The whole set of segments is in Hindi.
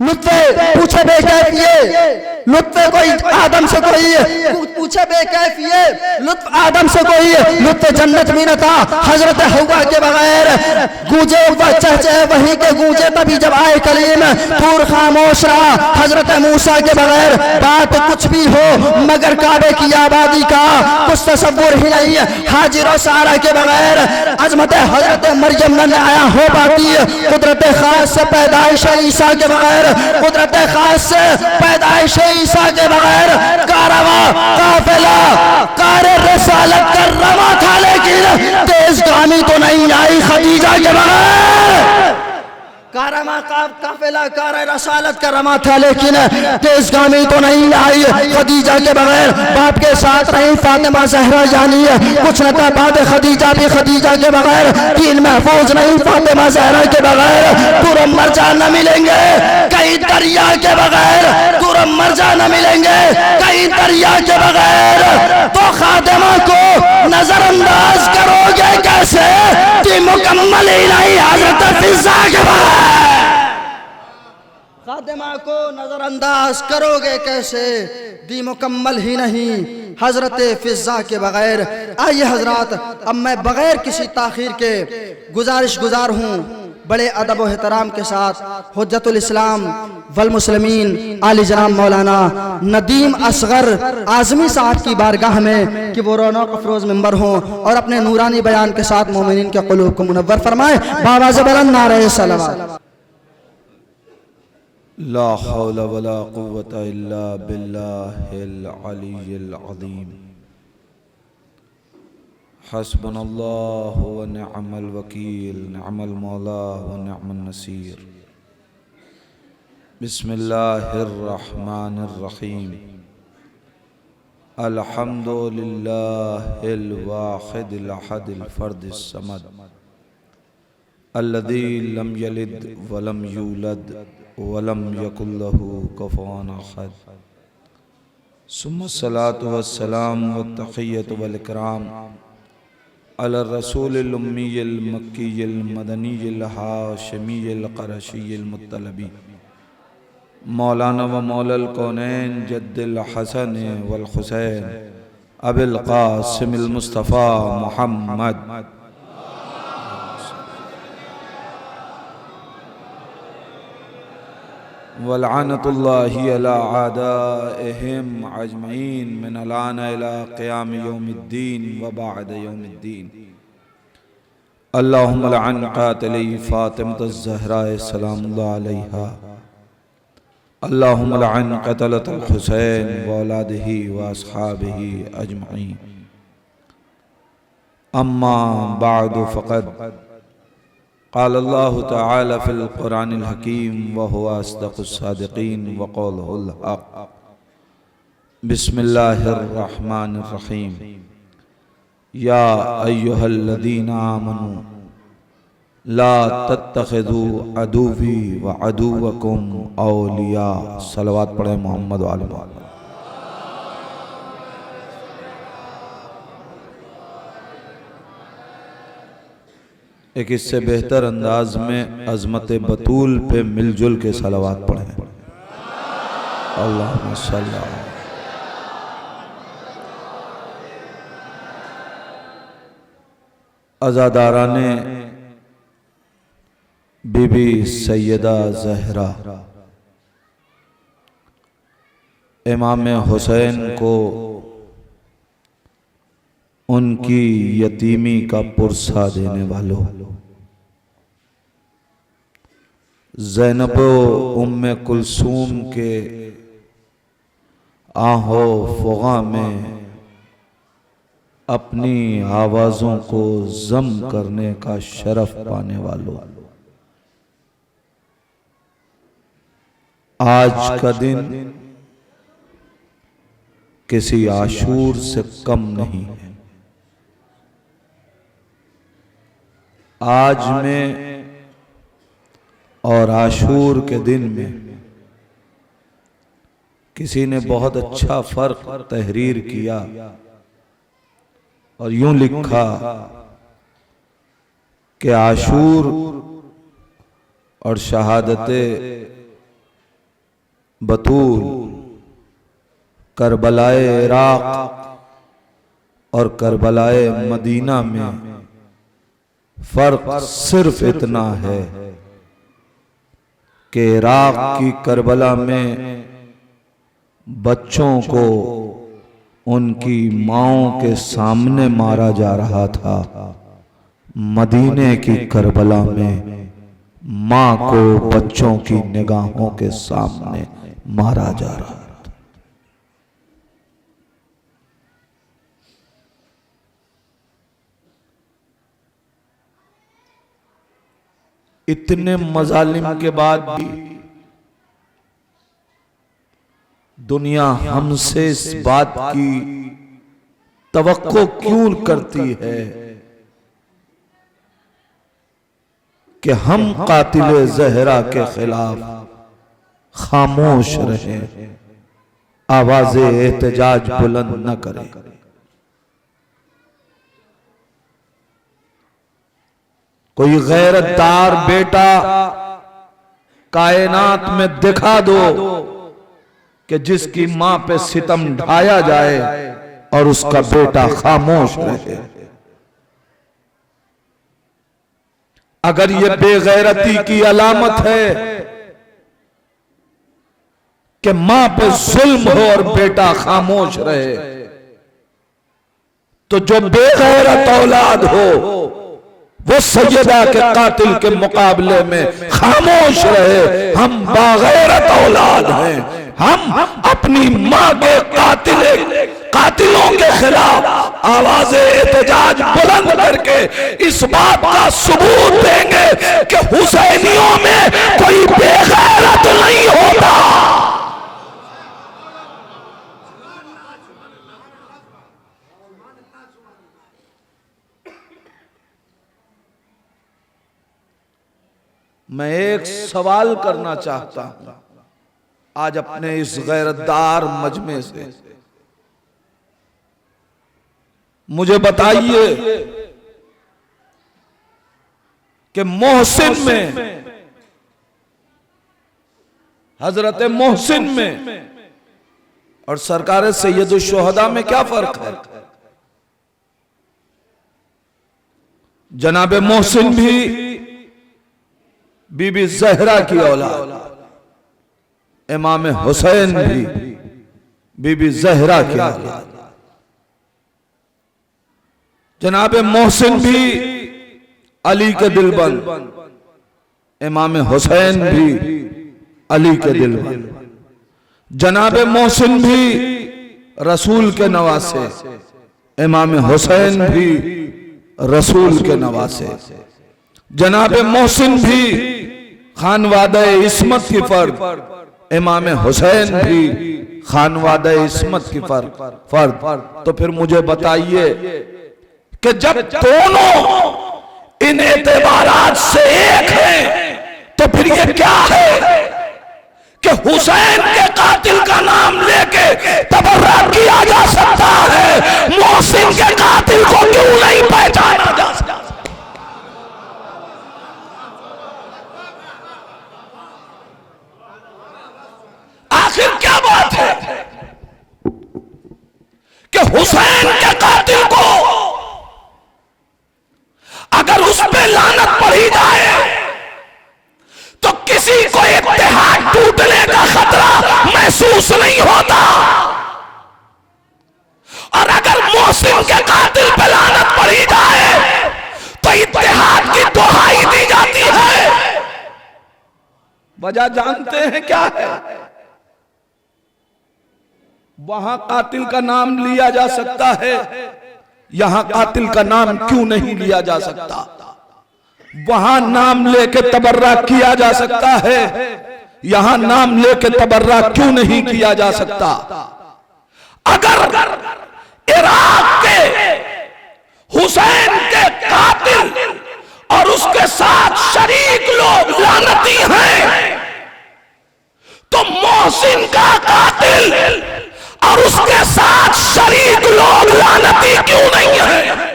लुत्फे पूछे बेकैफ ये लुत्फे कोई आदम से कोई पूछे बेकैफ ये लुत्फ आदम से कोई लुत्फ जन्नत में न था हजरत हवा के बगैर गूंजे चहचे वहीं के गूंजे तभी जब आए कलीम पूर खामोश रहा हजरत मूसा के बगैर बात कुछ भी हो मगर काबे की आबादी का कुछ तसव्वुर ही नहीं हाजिर और सारा के बगैर अजमत हजरत मरियम न आया हो पाती कुदरत खास से पैदाइश ईसा के बगैर कुदरत खास से पैदाइश ईसा के बगैर कारवा काफिला कार रसालत कर रवा था लेकिन तेजगामी तो नहीं आई खदीजा के बगैर कारमा काफिला कार रसालत का रमा था लेकिन तेजगामी तो नहीं आई खदीजा के बगैर बाप के साथ रही फातिमा ज़हरा जानी है कुछ न था बाद खदीजा भी खदीजा के बगैर तीन महफूज नहीं फातिमा ज़हरा के बगैर तुरम मरजा न मिलेंगे कई दरिया के बगैर तुरम मरजा न मिलेंगे कई दरिया के बगैर तो खातिमा को नजरअंदाज करोगे कैसे कि मुकम्मल ही नहीं हजरत फिज़ा के बगैर खातिमा को नजरअंदाज करोगे कैसे दी मुकम्मल ही नहीं हजरत फिज़ा के बगैर। आइए हजरात अब मैं बगैर किसी ताखीर के गुजार हूँ बड़े अदब व एहतराम के साथ हुज्जतुल इस्लाम वल मुस्लिमीन आली जनाब मौलाना नदीम असगर आज़मी साहब की बारगाह में कि वो रौनक अफरोज मेंबर हों और अपने नूरानी बयान के साथ मोमिनीन के क़ुलूब को मुनव्वर फरमाए। बाबा ज़बरन नारे सलावत। ला हौला वला कुव्वता इल्ला बिल्लाहिल अलिय्यिल अज़ीम। हस्बुनल्लाहु व निअमल वकील निअमल मौला व निअमन नसीर। बिस्मिल्लाहिर रहमानिर रहीम। अल्हम्दुलिल्लाहिल वाहिदिल अहदिल फर्दिस समद अल्लज़ी लम यलिद व लम यूलद वलम यकुल लहू कुफुवन अहद। सुम्मा सलातु वस्सलाम वत्तहिय्यतु वल इकराम अला रसूलिल उम्मीयिल मक्कीयिल मदनीयिल हाशिमीयिल क़ुरैशियिल मुत्तलबी मौलाना व मौलल कौनैन जद्दिल हसन वल हुसैन अबिल क़ासिमिल मुस्तफ़ा मुहम्मद वलअनतुल्लाहि अला आदाइहिम अजमईन मिन अलान इला क़ियाम यौमिद्दीन व बअद यौमिद्दीन। अल्लाहुम्मा लअन क़ातिली फ़ातिमतुज़ ज़हरा सलामुल्लाह अलैहा। अल्लाहुम्मा लअन क़तलतल हुसैन व औलादिही व अस्हाबिही अजमईन। अम्मा बअदु फ़क़द क़ाल अल्लाहु तआला फ़िल क़ुरानिल हकीम व हुवा अस्दक़ुस सादिक़ीन व क़ौलुहुल हक़। बिस्मिल्लाहिर रहमानिर रहीम। या अय्युहल्लज़ीना आमनू ला तत्तख़िज़ू अदुव्वी व अदुव्वकुम औलिया। सलवात पढ़े मोहम्मद व आले मोहम्मद। एक इससे बेहतर अंदाज में अज़मत बतूल पे मिलजुल के सलावत पढ़ें। अल्लाहुम्मा सल्ली अज़ादाराने बीबी सैयदा ज़हरा इमाम हुसैन को उनकी यतीमी का पुरसा देने वालों ज़ैनब उम्मे कुलसूम के आहो फ़ुग़ा में अपनी आवाज़ों को ज़म करने का शरफ पाने वालों, आज का दिन किसी आशूर से कम नहीं है। आज में और आशूर के दिन में किसी ने बहुत अच्छा फर्क तहरीर किया और यूं लिखा कि आशूर और शहादते बतूल करबलाए इराक और करबलाए मदीना में फर्क सिर्फ इतना है कि इराक की करबला में बच्चों को उनकी माओं के सामने मारा जा रहा था, मदीने की करबला में मां को बच्चों की निगाहों के सामने मारा जा रहा था। इतने मजालिम के बाद भी दुनिया हमसे इस बात की तवक्को क्यों करती है कि हम कातिल ज़हरा के खिलाफ खामोश रहे, आवाज़े एहतजाज बुलंद न करें। कोई गैरतदार बेटा कायनात में दिखा दो कि जिसकी मां पे सितम ढाया जाए और उसका बेटा खामोश रहे। अगर ये बेगैरती की अलामत है कि मां पे जुल्म हो और बेटा खामोश रहे, तो जो बेगैरत औलाद हो वो सैयदा के कातिल के मुकाबले में खामोश रहे। हम बागैरत औलाद हैं, हम अपनी मां के कातिलों के खिलाफ आवाज़े एहतजाज बुलंद करके इस बात का सबूत देंगे कि हुसैनियों में कोई बेगैरत नहीं होता। मैं एक सवाल करना चाहता हूं आज अपने इस गैरतदार मजमे से, मुझे बताइए कि मोहसिन में, हजरत मोहसिन में और सरकार सैयदुल शुहदा में क्या फर्क है? जनाब मोहसिन भी बीबी ज़हरा की औलाद, इमाम हुसैन भी बीबी ज़हरा की औलाद, जनाब मोहसिन भी अली के दिलबंद, इमाम हुसैन भी अली के दिलबंद, जनाब मोहसिन भी रसूल के नवासे, इमाम हुसैन भी रसूल के नवासे, जनाब मोहसिन भी खानवादा इस्मत की फर्द, इमाम हुसैन भी खानवादा इस्मत की फर्द। तो फिर मुझे बताइए कि जब दोनों इन एतबारात से एक हैं तो फिर ये क्या है कि हुसैन के कातिल का नाम लेके तबर्रा किया जा सकता है, मोहसिन के कातिल को क्यों नहीं पहचाना जा सकता? आखिर क्या बात है कि हुसैन के कातिल को अगर उस पे लानत पड़ी जाए तो किसी को इत्तेहाद टूटने का खतरा महसूस नहीं होता, और अगर मोहसिन के कातिल पे लानत पड़ी जाए तो इत्तेहाद की दुहाई दी जाती है। वजह जानते हैं क्या है? वहां कातिल का नाम लिया जा सकता है, यहां कातिल का नाम क्यों नहीं लिया जा सकता? वहां नाम लेके तबर्रा किया जा सकता है, यहां नाम लेके तबर्रा क्यों नहीं किया जा सकता? अगर इराक के हुसैन के कातिल और उसके साथ शरीक लोग लानती हैं तो मोहसिन का कातिल और उसके साथ शरीक लोग लानती क्यों नहीं है?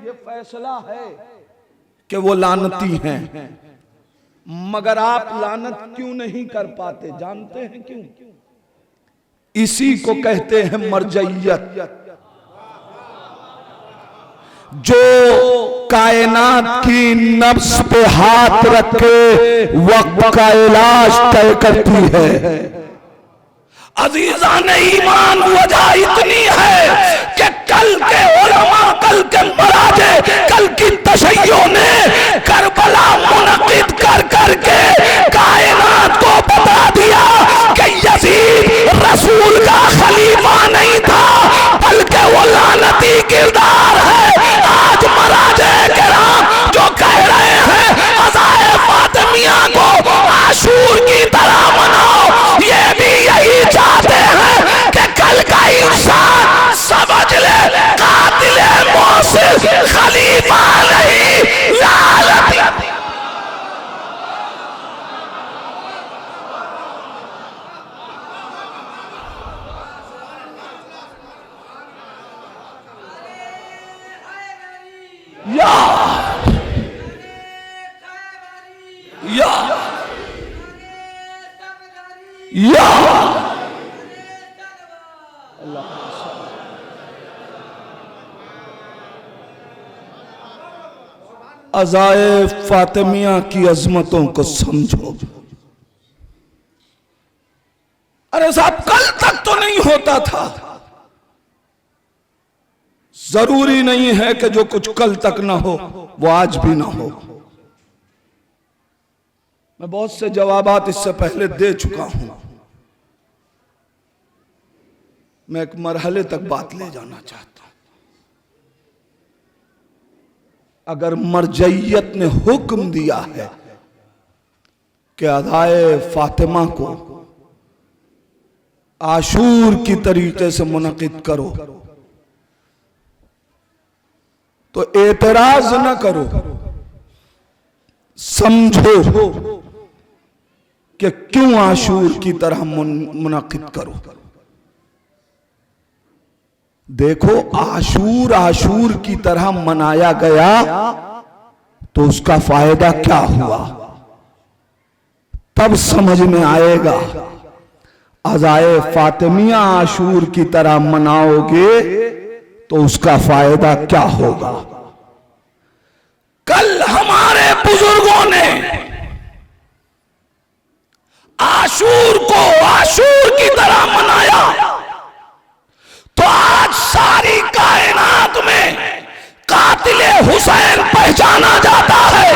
ये फैसला है कि वो लानती हैं, मगर आप लानत क्यों नहीं कर पाते? जानते हैं क्यों? इसी को कहते हैं मरजइयत। जो कायनात की नब्ज पे हाथ रखे वक्त का इलाज तय करती है। अजीजान ईमान, वजह इतनी है कि कल के उलमा, कल के मराजे, कल की तशय्यो ने करबला मुनक़िद कर करके कायनात को बता दिया कि यजीद रसूल का खलीफा नहीं था, बल्कि वो लानती किरदार है। आज मराजे किराम जो कह रहे हैं अज़ाए फातिमिया को आशूर की तरह मनाओ, ये भी यही चाहते हैं कि कल का इंसान समझ ले कातिल मोहसिन खलीफा नहीं, लानती। या या या अज़ाए फातिमिया की अजमतों को समझो। अरे साहब, कल तक तो नहीं होता था। जरूरी नहीं है कि जो कुछ कल तक ना हो वो आज भी ना हो। मैं बहुत से जवाबात इससे पहले दे चुका हूं। मैं एक मरहले तक बात ले जाना चाहता हूं। अगर मरजइयत ने हुक्म दिया है कि अज़ाए फातिमा को आशूर की तरीके से मुनक़िद करो, तो एतराज न करो, समझो कि क्यों आशूर की तरह मुनक़िद करो। देखो, आशूर की तरह मनाया गया तो उसका फायदा क्या हुआ, तब समझ में आएगा। अज़ाए फातिमिया आशूर की तरह मनाओगे तो उसका फायदा क्या होगा। कल हमारे बुजुर्गों ने आशूर को आशूर की तरह मनाया, तो आज सारी कायनात में कातिले हुसैन पहचाना जाता है।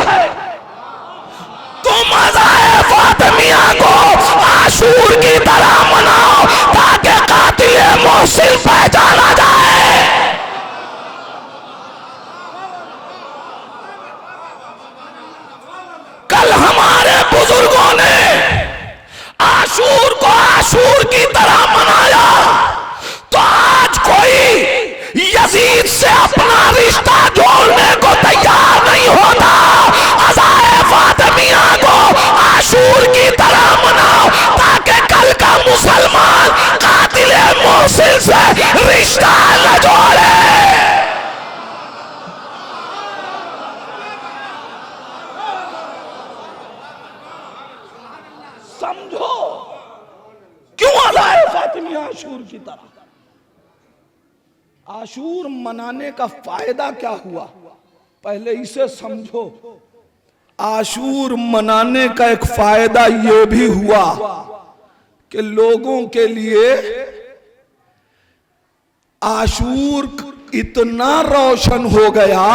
तुम अज़ाए फातिमिया को आशूर की तरह मनाओ ताकि कातिले मोहसिन पहचाना जाए। कल हमारे बुजुर्गों ने आशूर को आशूर की तरह मनाया, तो आज कोई यजीद से अपना रिश्ता जोड़ने को तैयार नहीं होता। अज़ाए फातिमिया को आशूर की तरह मनाओ ताकि कल का मुसलमान कातिले मोहसिन से रिश्ता न जोड़े। समझो क्यों अज़ाए फातिमिया आशूर की तरह। आशूर मनाने का फायदा क्या हुआ, पहले इसे समझो। आशूर मनाने का एक फायदा यह भी हुआ कि लोगों के लिए आशूर इतना रोशन हो गया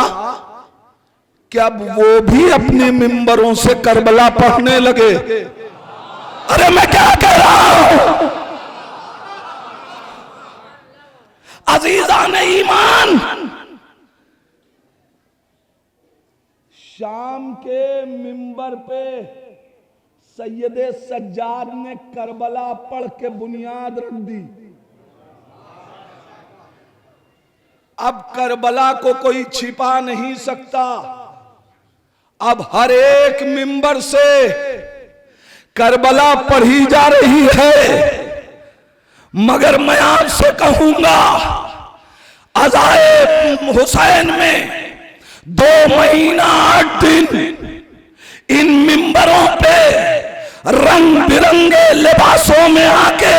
कि अब वो भी अपने मिंबरों से करबला पढ़ने लगे। अरे मैं क्या कह रहा हूं? अजीजान ईमान, शाम के मिंबर पे सैयदे सज्जाद ने करबला पढ़ के बुनियाद रख दी। अब करबला को कोई छिपा नहीं सकता। अब हर एक मिंबर से करबला पढ़ी जा रही है। मगर मैं आपसे कहूंगा, अज़ाए हुसैन में 2 महीना 8 दिन इन मिंबरों पे रंग बिरंगे लिबासों में आके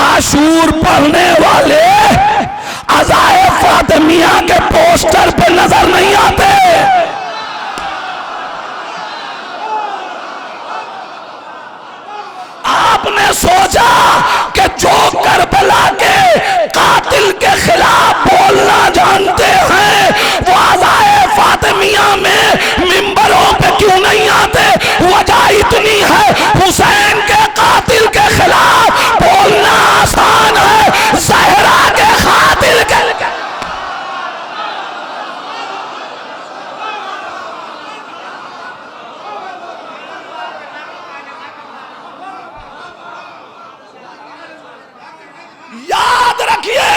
आशूर पढ़ने वाले अज़ाए फातिमिया के पोस्टर पे नजर नहीं आते। आपने सोचा कि जो करबला के कातिल के खिलाफ बोलना जानते हैं वो अज़ाए फातिमिया में मिंबरों पे क्यों नहीं आते? वजह इतनी है, हुसैन के कातिल के खिलाफ बोलना आसान है, ज़हरा के कातिल के याद रखिए,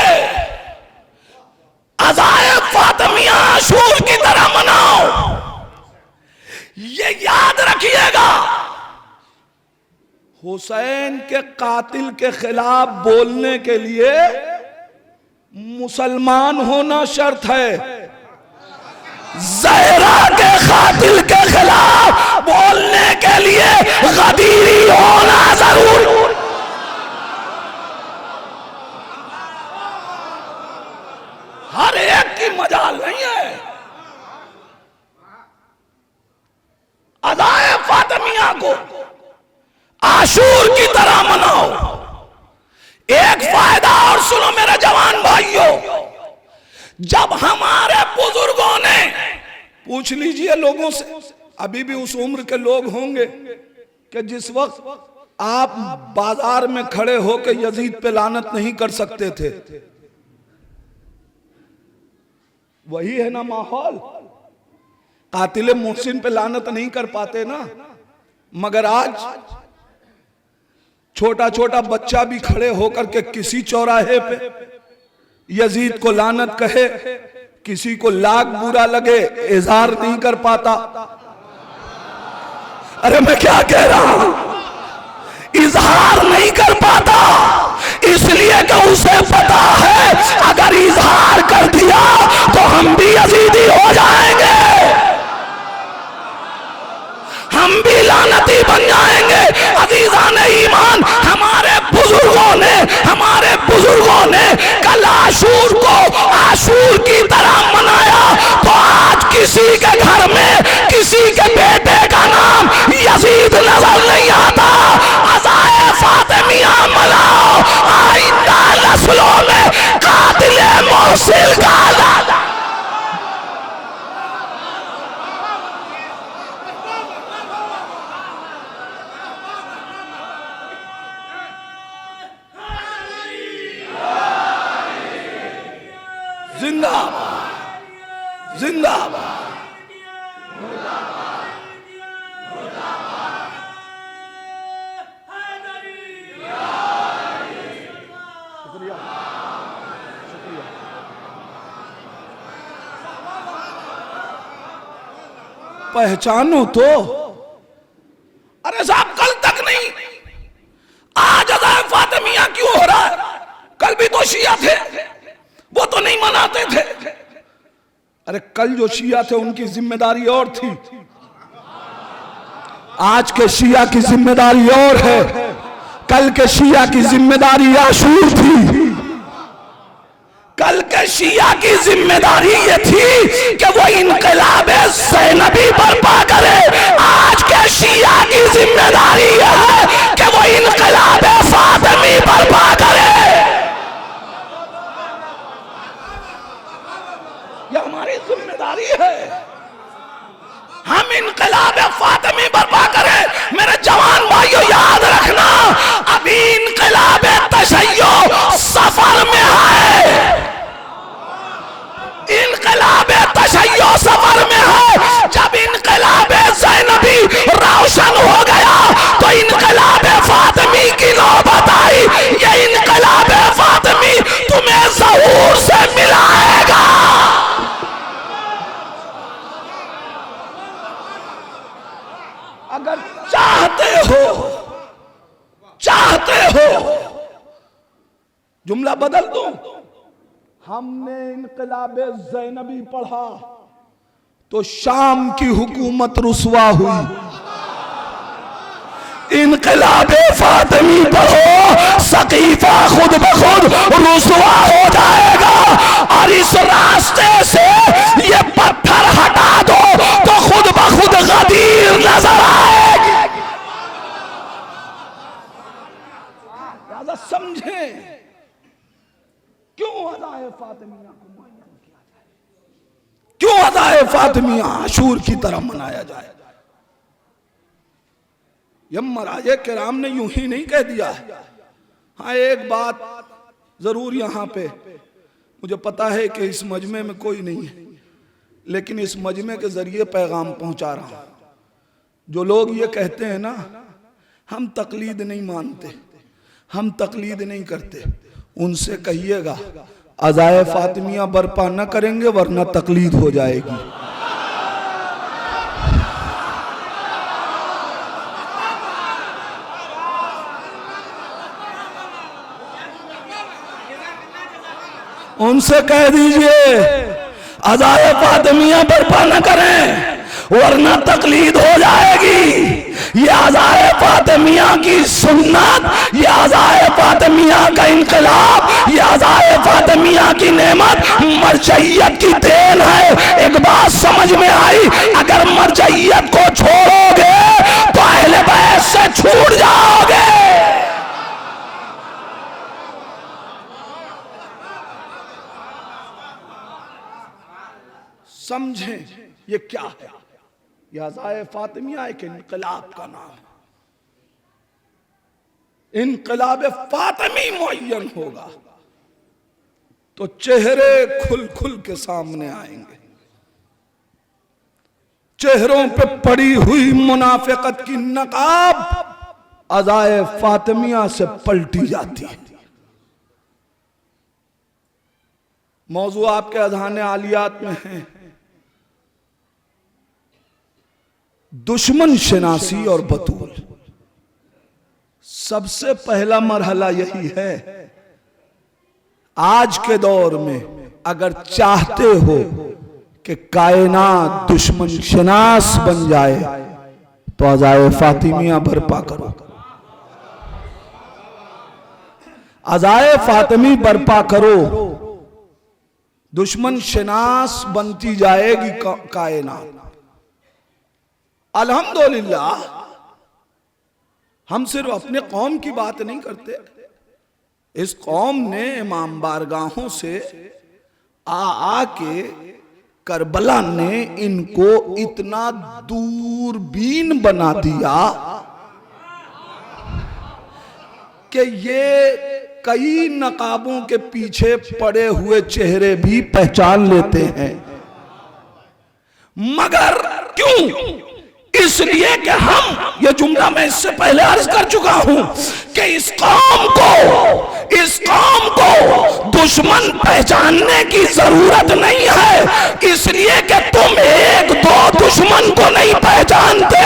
अज़ाए फातिमिया आशूर की तरह मनाओ, ये याद रखिएगा। हुसैन के कातिल के खिलाफ बोलने के लिए मुसलमान होना शर्त है, ज़हरा के कातिल के खिलाफ बोलने के लिए गदीरी होना जरूर। हर एक की मजाल नहीं है। अज़ाए फातिमिया को आशूर की तरह मनाओ। एक फायदा और सुनो मेरे जवान भाइयों, जब हमारे बुजुर्गों ने, पूछ लीजिए लोगों से, अभी भी उस उम्र के लोग होंगे कि जिस वक्त आप बाजार में खड़े होकर यजीद पे लानत नहीं कर सकते थे, वही है ना माहौल। कातिल मोहसिन पे लानत नहीं कर पाते ना, मगर आज छोटा छोटा बच्चा भी खड़े होकर के किसी चौराहे पे यजीद को लानत कहे, किसी को लाख बुरा लगे, इजहार नहीं कर पाता। अरे मैं क्या कह रहा हूं, इजहार नहीं कर पाता, इसलिए कि उसे पता है अगर इजहार कर दिया तो हम भी यजीदी हो जाएंगे, हम भी लानती बन जाएंगे। अजीजान ईमान, हमारे बुजुर्गों ने कल आशूर को आशूर की तरह मनाया, तो आज किसी के घर में किसी के बेटे का नाम यजीद नजर नहीं आता। अज़ाए फातिमिया मनाओ, आइंदा नस्लों में कातिल मोहसिन का जिंदाबाद, जिंदाबाद। पहचानो तो, अरे साहब कल तक नहीं, आज अज़ाए फातिमिया क्यों हो रहा है? कल भी तो शिया थे, वो तो नहीं मनाते थे। अरे कल जो शिया थे उनकी जिम्मेदारी और थी, आज के शिया की जिम्मेदारी और है। कल के शिया की जिम्मेदारी आशूर थी, कल के शिया की जिम्मेदारी ये थी कि वो इनकलाब ज़ैनबी बर्पा करे। आज के शिया की जिम्मेदारी है कि वो इनकलाब फातिमी बर्पा करे। ये हमारी जिम्मेदारी है, हम इनकलाब फातिमी बर्पा करें। मेरे जवान भाइयों याद रखना, अभी इनकलाब तशय्यो सफर में है, इनकलाब तशय्यो सफर में है। जब इनकलाब ज़ैनबी रोशन हो गया तो इनकलाब फातिमी की नौबत आई। ये इनकलाब फातिमी तुम्हें ज़हूर से मिलाएगा। अगर चाहते हो जुमला बदल दो, हमने इनकलाबे ज़ैनबी पढ़ा तो शाम की हुकूमत रुसवा हुई, इनकलाब फातिमी पढ़ो, सकीफा खुद ब खुद रुसवा हो जाएगा। और इस रास्ते से ये पत्थर हटा दो तो खुद ब खुद गदीर नजर आएगी। समझे क्यों अदाए फातिमिया को मुअय्यन किया जाए, क्यों अदाए फातिमिया आशूर की तरह मनाया जाए। यमराजे किराम ने यूं ही नहीं कह दिया है। हाँ, एक बात जरूर यहां पे, मुझे पता है कि इस मजमे में कोई नहीं है, लेकिन इस मजमे के जरिए पैगाम पहुंचा रहा हूं। जो लोग ये कहते हैं ना हम तकलीद नहीं मानते, हम तकलीद नहीं करते, उनसे कहिएगा अज़ाए फातिमिया बर्पा न करेंगे वरना तकलीद हो जाएगी। उनसे कह दीजिए अज़ाए फातिमिया बर्पा न करें वरना तकलीद हो जाएगी। ये अज़ाए फातिमिया की सुन्नत, ये अज़ाए फातिमिया का इनकलाब, ये अज़ाए फातिमिया की नेमत मरजइयत की देन है। एक बात समझ में आई, अगर मरजइयत को छोड़ोगे तो अहले बैत से छूट जाओगे। समझें ये क्या है। यह अज़ाए फातिमिया एक इनकलाब का नाम है। इनकलाब फातिमी मुअय्यन होगा तो चेहरे खुल खुल के सामने आएंगे। चेहरों पे पड़ी हुई मुनाफिकत की नकाब अज़ाए फातिमिया से पलटी जाती है। मौजू आपके अज़हान आलियात में है दुश्मन शनासी और बतूल। सबसे पहला मरहला यही है, आज के दौर में अगर चाहते हो कि कायनात दुश्मन शनास बन जाए तो अज़ाए फातिमिया बर्पा करो। अज़ाए फातिमी बर्पा करो, दुश्मन शनास बनती जाएगी कायनात। अल्हम्दुलिल्लाह हम सिर्फ अपने कौम की बात नहीं करते, इस कौम ने इमाम बारगाहों से आके करबला ने इनको इतना दूरबीन बना दिया कि ये कई नकाबों के पीछे पड़े हुए चेहरे भी पहचान लेते हैं। मगर क्यों? इसलिए कि हम, ये जुमला मैं इससे पहले अर्ज कर चुका हूं कि इस कौम को दुश्मन पहचानने की जरूरत नहीं है, इसलिए कि तुम एक दो दुश्मन को नहीं पहचानते।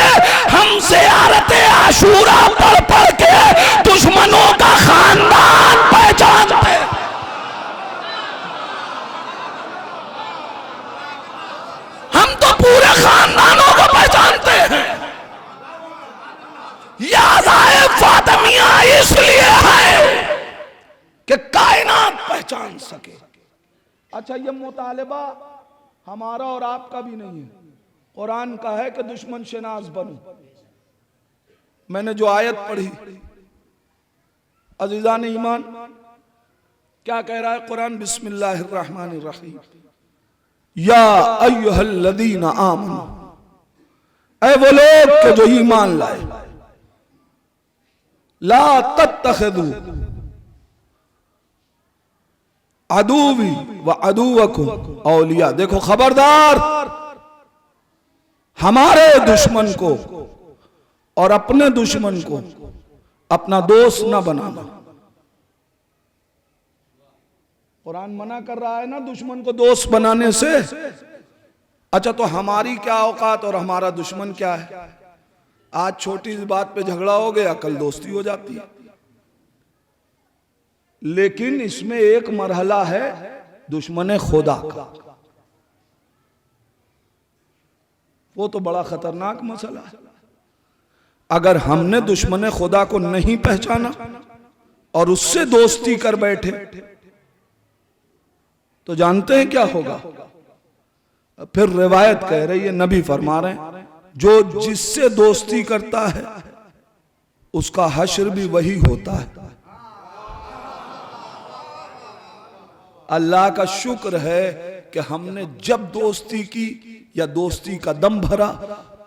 हम ज़ियारत आशूरा पढ़ पढ़ के दुश्मनों का खानदान पहचानते। हम तो पूरे खानदानों को पहचानते हैं। यह अज़ाए फातिमिया इसलिए है कि कायनात पहचान सके। अच्छा, ये मुतालिबा हमारा और आपका भी नहीं है, कुरान का है कि दुश्मन शनास बनो। मैंने जो आयत पढ़ी, अज़ीज़ान ईमान, क्या कह रहा है कुरान? बिस्मिल्लाहिर्रहमानिर्रहीम, या अय्युहल्लज़ीना आमनू, ऐ वो लोग के जो ईमान लाए, ला तत्तखिदू अदुवी व अदुवकुम औलिया। देखो, खबरदार, हमारे दुश्मन को और अपने दुश्मन को अपना दोस्त न बनाना। कुरान मना कर रहा है ना दुश्मन को दोस्त बनाने से। अच्छा, तो हमारी क्या औकात और हमारा दुश्मन क्या है? आज छोटी सी बात पे झगड़ा हो गया, कल दोस्ती हो जाती है। लेकिन इसमें एक मरहला है दुश्मन खुदा का, वो तो बड़ा खतरनाक मसला है। अगर हमने दुश्मन खुदा को नहीं पहचाना और उससे दोस्ती कर बैठे तो जानते हैं क्या होगा? फिर रिवायत कह रही है, नबी फरमा रहे हैं, जो जिससे दोस्ती करता है उसका हश्र भी वही होता है। अल्लाह का शुक्र है कि हमने जब दोस्ती की या दोस्ती का दम भरा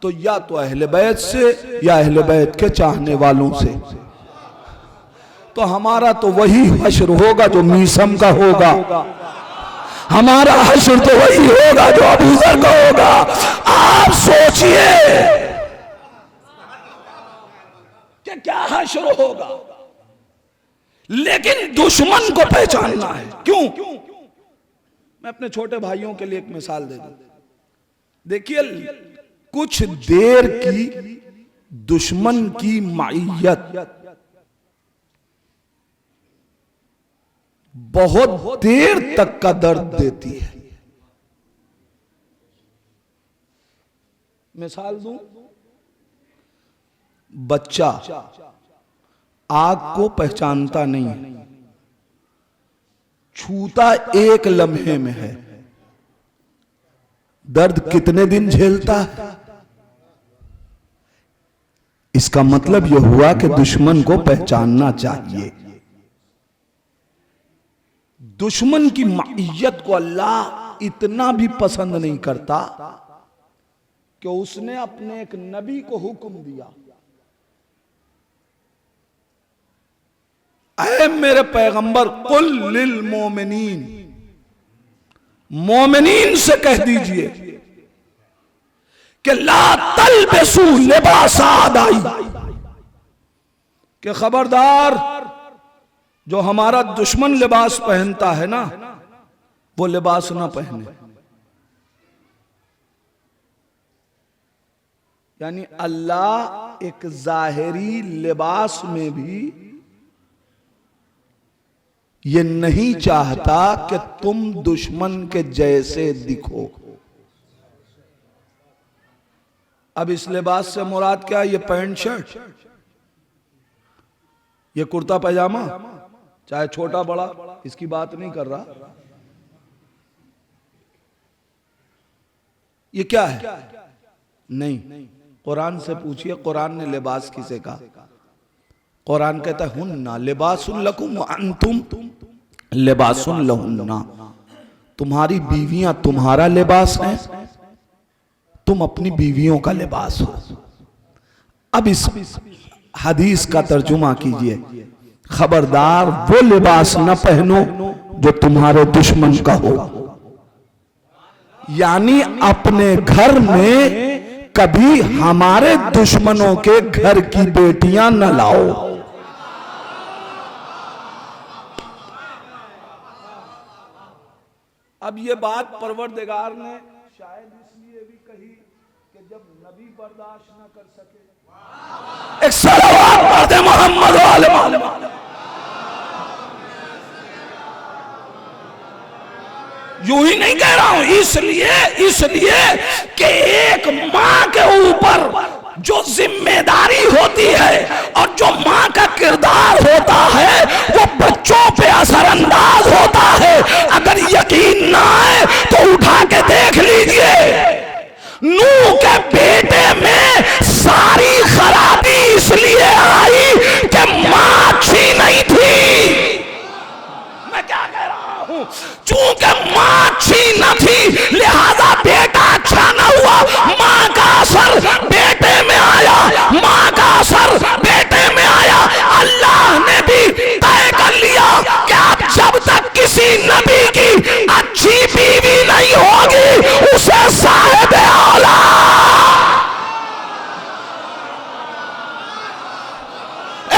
तो या तो अहले बैत से या अहले बैत के चाहने वालों से, तो हमारा तो वही हश्र होगा जो मीसम का होगा, हमारा हश्र तो वही होगा जो अबू ज़र का होगा। आप सोचिए कि क्या हश्र होगा। लेकिन दुश्मन को पहचानना है। क्यों? मैं अपने छोटे भाइयों के लिए एक मिसाल दे दूं। देखिए, कुछ देर की दुश्मन की माइयत बहुत देर तक का दर्द देती है। मिसाल दूं, बच्चा आग को पहचानता नहीं है, छूता एक लम्हे में है, दर्द कितने दिन झेलता है? इसका मतलब यह हुआ कि दुश्मन को पहचानना चाहिए। दुश्मन की माइयत को अल्लाह इतना भी पसंद नहीं करता कि उसने अपने एक नबी को हुक्म दिया, ऐ मेरे पैगंबर, कुल लिल मोमिनीन, मोमिनीन से कह दीजिए कि ला तलबसू लिबास आदाई, कि खबरदार जो हमारा दुश्मन लिबास पहनता है ना, वो लिबास ना पहने। यानी अल्लाह एक जाहिरी लिबास में भी ये नहीं चाहता कि तुम दुश्मन के जैसे दिखो। अब इस लिबास से मुराद क्या है? ये पैंट शर्ट, ये कुर्ता पैजामा, चाहे छोटा बड़ा, इसकी बात नहीं कर रहा। ये क्या है? नहीं, कुरान से पूछिए, कुरान ने लिबास किसे कहा? कुरान कहता है हुन्ना लिबासुन लकुम व अंतुम लिबासुन लहुन्ना, तुम्हारी बीवियां तुम्हारा लिबास है, तुम अपनी बीवियों का लिबास हो। अब इस हदीस का तर्जुमा कीजिए, खबरदार वो लिबास न पहनो जो तुम्हारे दुश्मन का हो। यानी अपने घर में कभी हमारे दुश्मनों के घर की बेटियां न लाओ। अब ये बात परवरदिगार ने शायद इसलिए भी कही कि जब नबी बर्दाश्त न कर सके। एक सलावत पढ़ दे मोहम्मद वाले मोहम्मद। यूं ही नहीं कह रहा हूं, इसलिए कि एक मां के ऊपर जो जिम्मेदारी होती है और जो मां का किरदार होता है वो बच्चों पे असरअंदाज होता है। अगर यकीन ना आए तो उठा के देख लीजिए, नूह के बेटे में सारी खराबी इसलिए आई कि मां अच्छी नहीं थी। मैं क्या कह रहा हूं? चूंकि मां अच्छी न थी लिहाजा बेटा अच्छा न हुआ। मां का असर बेटे में आया, मां का असर बेटे में आया। अल्लाह ने भी तय कर लिया कि आप जब तक किसी नबी की अच्छी बीवी नहीं होगी उसे साहिब औलाद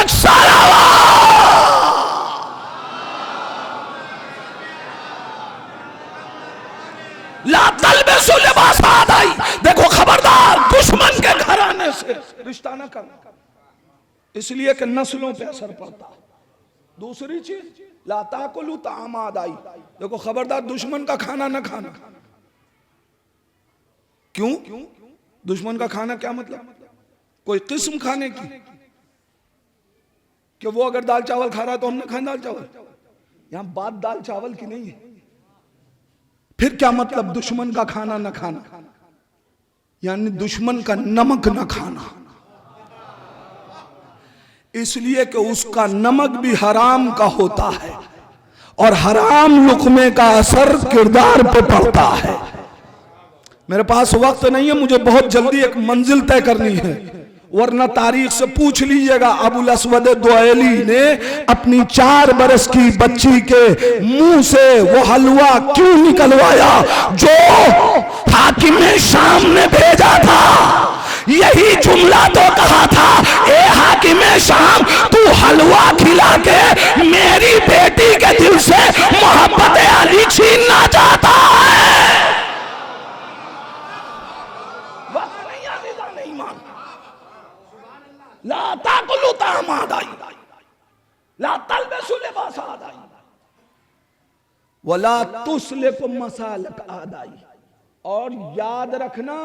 एक सारा ला तलबसु लिबास आदाई। देखो खबरदार, दुश्मन के घराने से रिश्ता न करना, इसलिए कि नस्लों पे असर पड़ता। दूसरी चीज ला ताकुलु ताम आदाई। देखो खबरदार, दुश्मन का खाना न खाना। क्यों? दुश्मन का खाना क्या मतलब? कोई किस्म खाने की कि वो अगर दाल चावल खा रहा है तो हमने खाए दाल चावल। यहां बात दाल चावल की नहीं है। फिर क्या मतलब दुश्मन का खाना न खाना, यानी दुश्मन का नमक न खाना, इसलिए कि उसका नमक भी हराम का होता है और हराम लुक़मे का असर किरदार पे पड़ता है। मेरे पास वक्त नहीं है, मुझे बहुत जल्दी एक मंजिल तय करनी है, वरना तारीख से पूछ लीजिएगा अबुल अस्वद दुआली ने अपनी 4 बरस की बच्ची के मुंह से वो हलवा क्यों निकलवाया जो हाकिम शाम ने भेजा था। यही जुमला तो कहा था, ए हाकिम शाम तू हलवा खिला के मेरी बेटी के दिल से मोहब्बत अली छीनना चाहता है। ला ताकुलु तामादाई ला तलबसु लिबास आदाई वला तुस्लिकु मसालक आदाई। और याद रखना,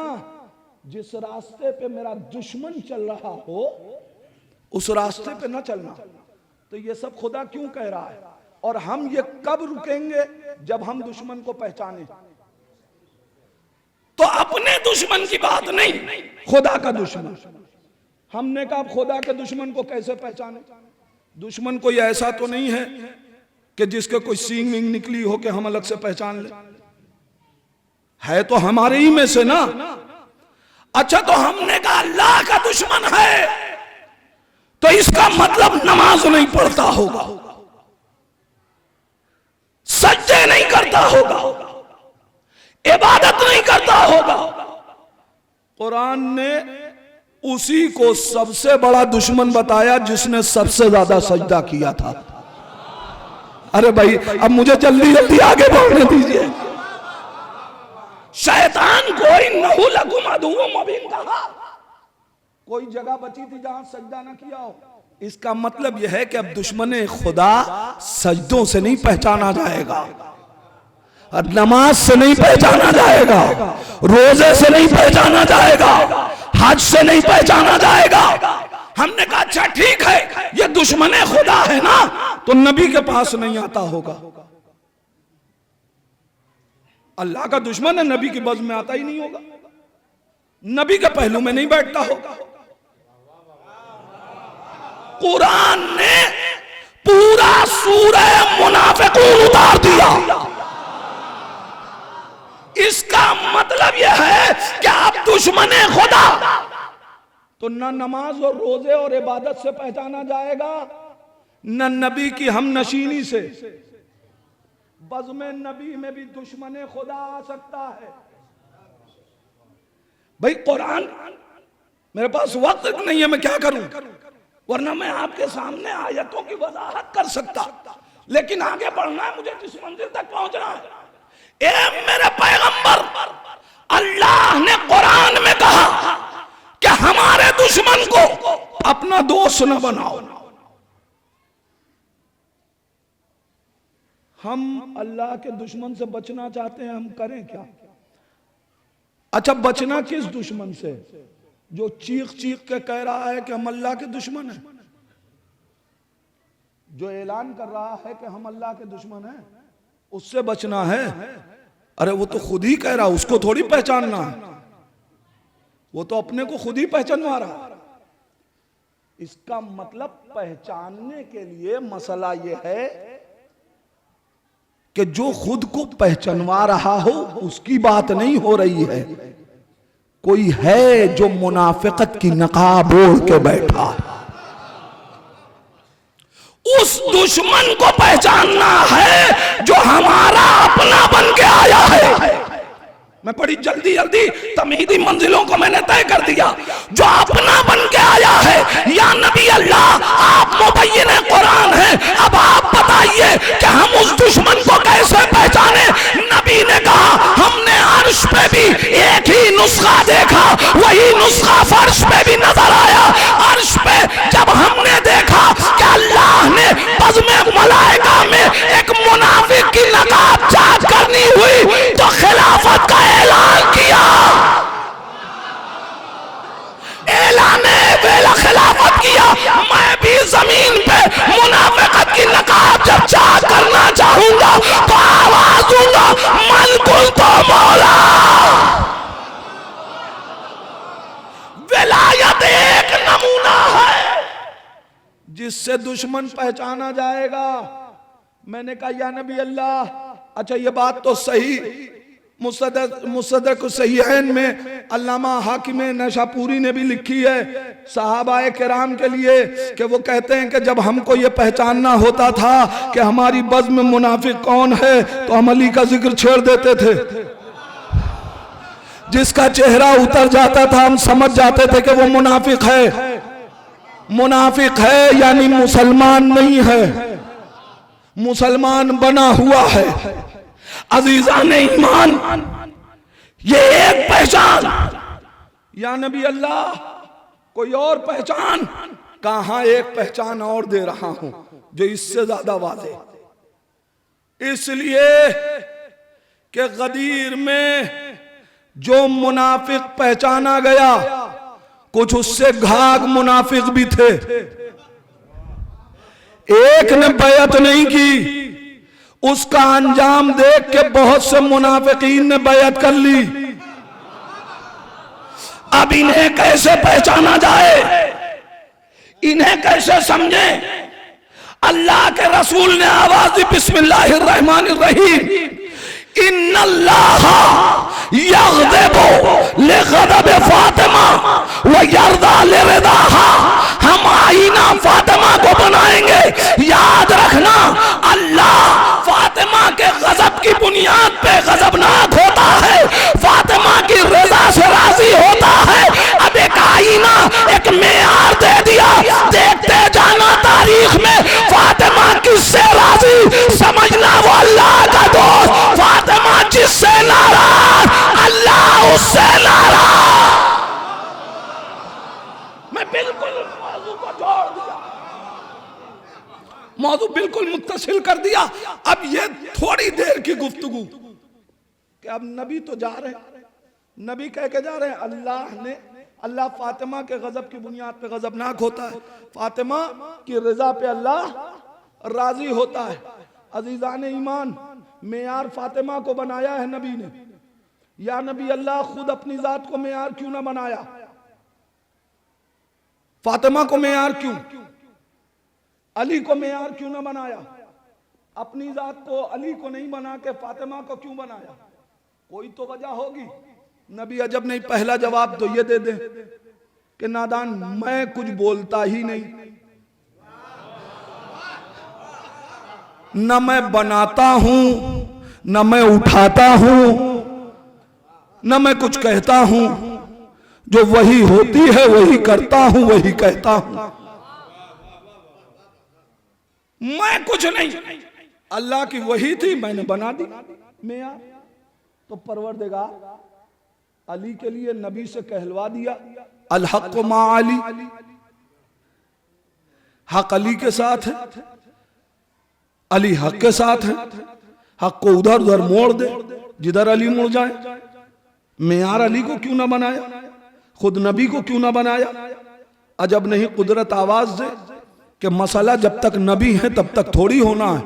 जिस रास्ते पे मेरा दुश्मन चल रहा हो उस रास्ते पे न चलना। तो ये सब खुदा क्यों कह रहा है? और हम ये कब रुकेंगे? जब हम दुश्मन को पहचाने। तो अपने दुश्मन की बात नहीं, खुदा का दुश्मन। हमने कहा खुदा के दुश्मन को कैसे पहचाने? दुश्मन कोई ऐसा तो नहीं है कि जिसके कोई सींग विंग निकली हो कि हम अलग से पहचान ले, है तो हमारे ही में से ना। अच्छा, तो हमने कहा अल्लाह का दुश्मन है तो इसका मतलब नमाज नहीं पढ़ता होगा, सज्जे नहीं करता होगा, इबादत नहीं करता होगा। कुरान ने उसी को सबसे बड़ा दुश्मन बताया जिसने सबसे ज्यादा सजदा किया था। अरे भाई, अब मुझे जल्दी जल्दी आगे बढ़ने दीजिए। शैतान को इन्नहु लकुम अदुव्वुम मुबीन कहा। कोई जगह बची थी जहां सजदा ना किया हो। इसका मतलब यह है कि अब दुश्मन खुदा सजदों से नहीं पहचाना जाएगा, और नमाज से नहीं पहचाना जाएगा, रोजे से नहीं पहचाना जाएगा, हज से नहीं पहचाना जाएगा। हमने कहा अच्छा ठीक है, ये दुश्मन खुदा है ना, तो नबी के पास नहीं आता होगा। अल्लाह का दुश्मन है, नबी की बज़ में आता ही नहीं होगा, नबी के पहलू में नहीं बैठता होगा। कुरान ने पूरा सूरह मुनाफिकून उतार दिया। इसका मतलब यह है कि आप दुश्मन खुदा तो न नमाज और रोजे और इबादत से पहचाना जाएगा, न नबी की हम नशीनी से। बज़्म नबी में भी दुश्मन खुदा आ सकता है। भाई कुरान, मेरे पास वक्त नहीं है, मैं क्या करूं, वरना मैं आपके सामने आयतों की वजाहत कर सकता, लेकिन आगे बढ़ना है मुझे, जिस मंजिल तक पहुंचना है। ए मेरे पैगंबर, अल्लाह ने कुरान में कहा कि हमारे दुश्मन को अपना दोस्त न बनाओ। हम अल्लाह के दुश्मन से बचना चाहते हैं, हम करें क्या? अच्छा, बचना किस दुश्मन से? जो चीख चीख के कह रहा है कि हम अल्लाह के दुश्मन हैं, जो ऐलान कर रहा है कि हम अल्लाह के दुश्मन हैं, उससे बचना है। अरे वो तो खुद ही कह रहा, उसको थोड़ी पहचानना है, वो तो अपने को खुद ही पहचानवा रहा। इसका मतलब पहचानने के लिए मसला यह है कि जो खुद को पहचानवा रहा हो उसकी बात नहीं हो रही है, कोई है जो मुनाफिकत की नकाब ओढ़ के बैठा है। उस दुश्मन को पहचानना है जो हमारा अपना बन के आया है। मैं बड़ी जल्दी जल्दी तमीदी मंजिलों को मैंने तय कर दिया। जो अपना बन के आया है, या नबी अल्लाह आप मुबय्यिन कुरान हैं, अब आप बताइए कि हम उस दुश्मन को कैसे पहचाने? नबी ने कहा हमने अर्श पे भी एक ही नुस्खा देखा, वही नुस्खा फर्श पे भी नजर आया। अर्श पे जब हमने देखा कि अल्लाह ने बज़्म मलाइका में एक मुनाफिक की नकाब जांच करनी हुई तो खिलाफत का ऐलान किया। ऐलान जिससे दुश्मन पहचाना जाएगा। मैंने कहा या नबी अल्लाह, अच्छा ये बात तो सही, मुसद्दक सहीहैन में अल्लामा हाकिम नशापुरी ने भी लिखी है सहाबाए किराम के लिए कि वो कहते हैं कि जब हमको ये पहचानना होता था कि हमारी बज़्म में मुनाफिक कौन है तो हम अली का जिक्र छेड़ देते थे। जिसका चेहरा उतर जाता था हम समझ जाते थे कि वो मुनाफिक है। मुनाफिक है यानी मुसलमान नहीं है, मुसलमान बना हुआ है। अजीजान ईमान, ये एक पहचान, या नबी अल्लाह कोई और पहचान, कहां एक पहचान और दे रहा हूं जो इससे ज्यादा वाज़ेह। इसलिए कि गदीर में जो मुनाफिक पहचाना गया, कुछ उससे घाग मुनाफिक भी थे। एक ने बैअत नहीं की, उसका अंजाम देख के बहुत से मुनाफिकीन ने बैअत कर ली। अब इन्हें कैसे पहचाना जाए, इन्हें कैसे समझे? अल्लाह के रसूल ने आवाज दी बिस्मिल्लाहिर्रहमानिर्रहीम, इन्नल्लाह यग़ज़िबु लिग़ज़ब फातिमा व यरदा लिरिदाहा। हम आईना फातिमा को बनाएंगे। याद रखना, अल्लाह फातिमा के गजब की बुनियाद पे गजबनाक होता है, फातिमा की रजा से राजी होता है। अब एक आईना, एक मेयार दे दिया, देखते जाना तारीख में फातिमा किससे राजी, समझना वो अल्लाह का दोस्त। फातिमा जिससे नाराज, अल्लाह उससे नाराज। मैं बिल्कुल मौजू को जोड़ दिया, मौजू बिल्कुल मुत्तसिल कर दिया। अब ये थोड़ी देर की गुफ्तगू कि अब नबी तो जा रहे हैं, नबी कह के जा रहे हैं अल्लाह फातिमा के गजब की बुनियाद पे गजबनाक होता है, फातिमा की रजा पे अल्लाह राजी होता है। अजीजान ईमान, मेयार फातिमा को बनाया है नबी ने। या नबी अल्लाह खुद अपनी जात को मेयार क्यों ना बनाया? फातिमा को मेयार क्यों, अली को मेयार क्यों ना बनाया? अपनी जात को अली को नहीं बना के फातिमा को क्यों बनाया? कोई तो वजह होगी। नबी अजब नहीं, पहला जवाब तो ये दे दे कि नादान, मैं कुछ बोलता ही नहीं, न मैं बनाता हूं, न मैं उठाता हूं, न मैं कुछ कहता हूं, जो वही होती है वही करता हूं, वही कहता हूं। मैं कुछ नहीं, अल्लाह की वही थी, मैंने बना दी मेयार। तो परवरदिगार अली के लिए नबी से कहलवा दिया, अल हक़ मा अली, हक अली के साथ है, अली हक के साथ है। हक को उधर उधर मोड़ दे जिधर अली मुड़ जाए। मेयार अली को क्यों ना बनाया, खुद नबी को क्यों ना बनाया? अजब नहीं, कुदरत आवाज दे कि मसला जब तक नबी है तब तक थोड़ी होना है,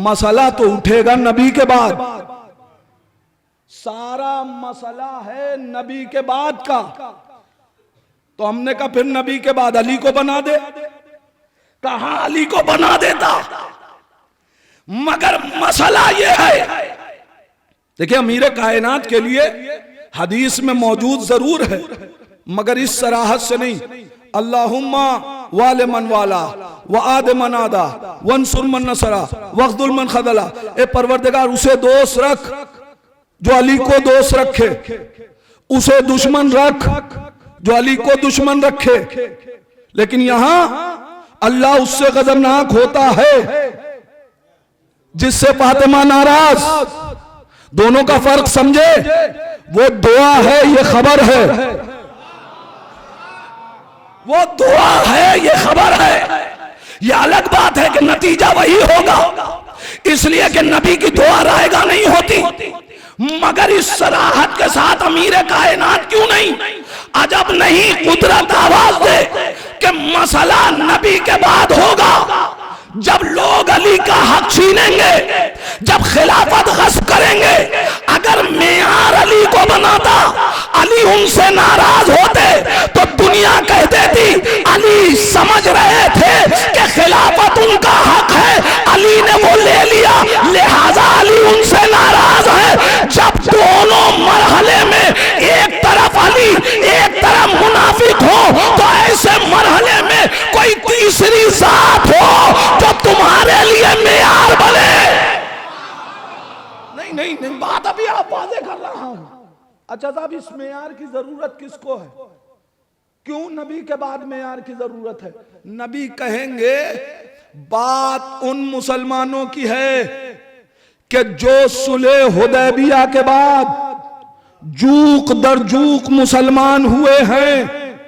मसला तो उठेगा नबी के बाद। सारा मसला है नबी के बाद का। तो हमने कहा फिर नबी के बाद अली को बना दे। कहां अली को बना देता, मगर मसला यह है, देखिए अमीर कायनात के लिए हदीस में मौजूद जरूर है मगर इस सराहत से नहीं। अल्लाहुम्मा वाले मन वाला व आद मन आदा वंसुर मन नसरा वख्दुल मन खदला। ए परवरदिगार, उसे दोस्त रख जो अली को दोस्त रखे, उसे दुश्मन रख जो अली को दुश्मन रखे। लेकिन यहां अल्लाह उससे गजबनाक होता है जिससे फातिमा नाराज। दोनों का फर्क समझे, वो दुआ है ये खबर है, वो दुआ है ये खबर है। ये अलग बात है कि नतीजा वही होगा, इसलिए कि नबी की दुआ रायगा नहीं होती। मगर इस सराहत के साथ अमीर कायनात क्यों नहीं, अजब नहीं, कुदरत आवाज दे कि मसला नबी के बाद होगा। जब लोग अली का हक छीनेंगे, जब खिलाफत गस्ब करेंगे, अगर मेयार अली को बनाता, अली उनसे नाराज होते तो दुनिया कह देती अली अच्छा साहब, इस मेयार की जरूरत किसको है? क्यों नबी के बाद मेयार की जरूरत है? नबी कहेंगे बात उन मुसलमानों की है कि जो सुलह हुदैबिया के बाद जूक दर जूक मुसलमान हुए हैं।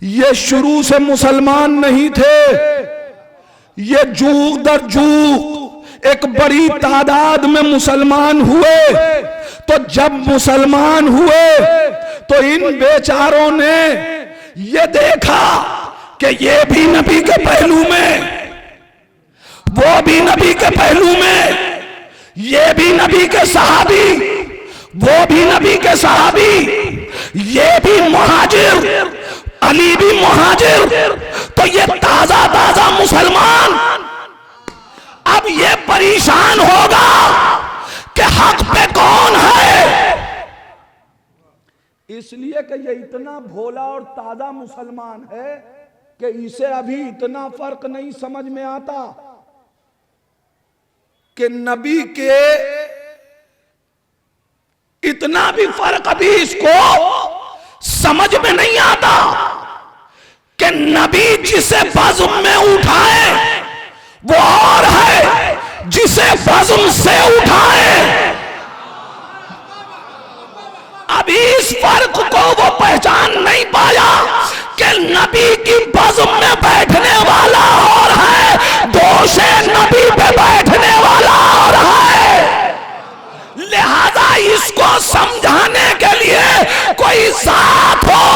ये शुरू से मुसलमान नहीं थे, ये जूक दर जूक एक बड़ी तादाद में मुसलमान हुए। तो जब मुसलमान हुए तो इन बेचारों ने ये देखा कि ये भी नबी के पहलू में, वो भी नबी के पहलू में, ये भी नबी के सहाबी, वो भी नबी के सहाबी, ये भी मुहाजिर, अली भी मुहाजिर। तो ये ताजा ताजा मुसलमान अब ये परेशान होगा कि हक पे कौन है। इसलिए कि ये इतना भोला और ताजा मुसलमान है कि इसे अभी इतना फर्क नहीं समझ में आता कि नबी के, इतना भी फर्क अभी इसको समझ में नहीं आता कि नबी जिसे बज़्म में उठाए वो और है जिसे बज़्म से उठाए। अभी इस फर्क को वो पहचान नहीं पाया कि नबी की बज़्म में बैठने वाला और है, दोषे नबी पे बैठने वाला और है। लिहाजा इसको समझाने के लिए कोई साथ हो।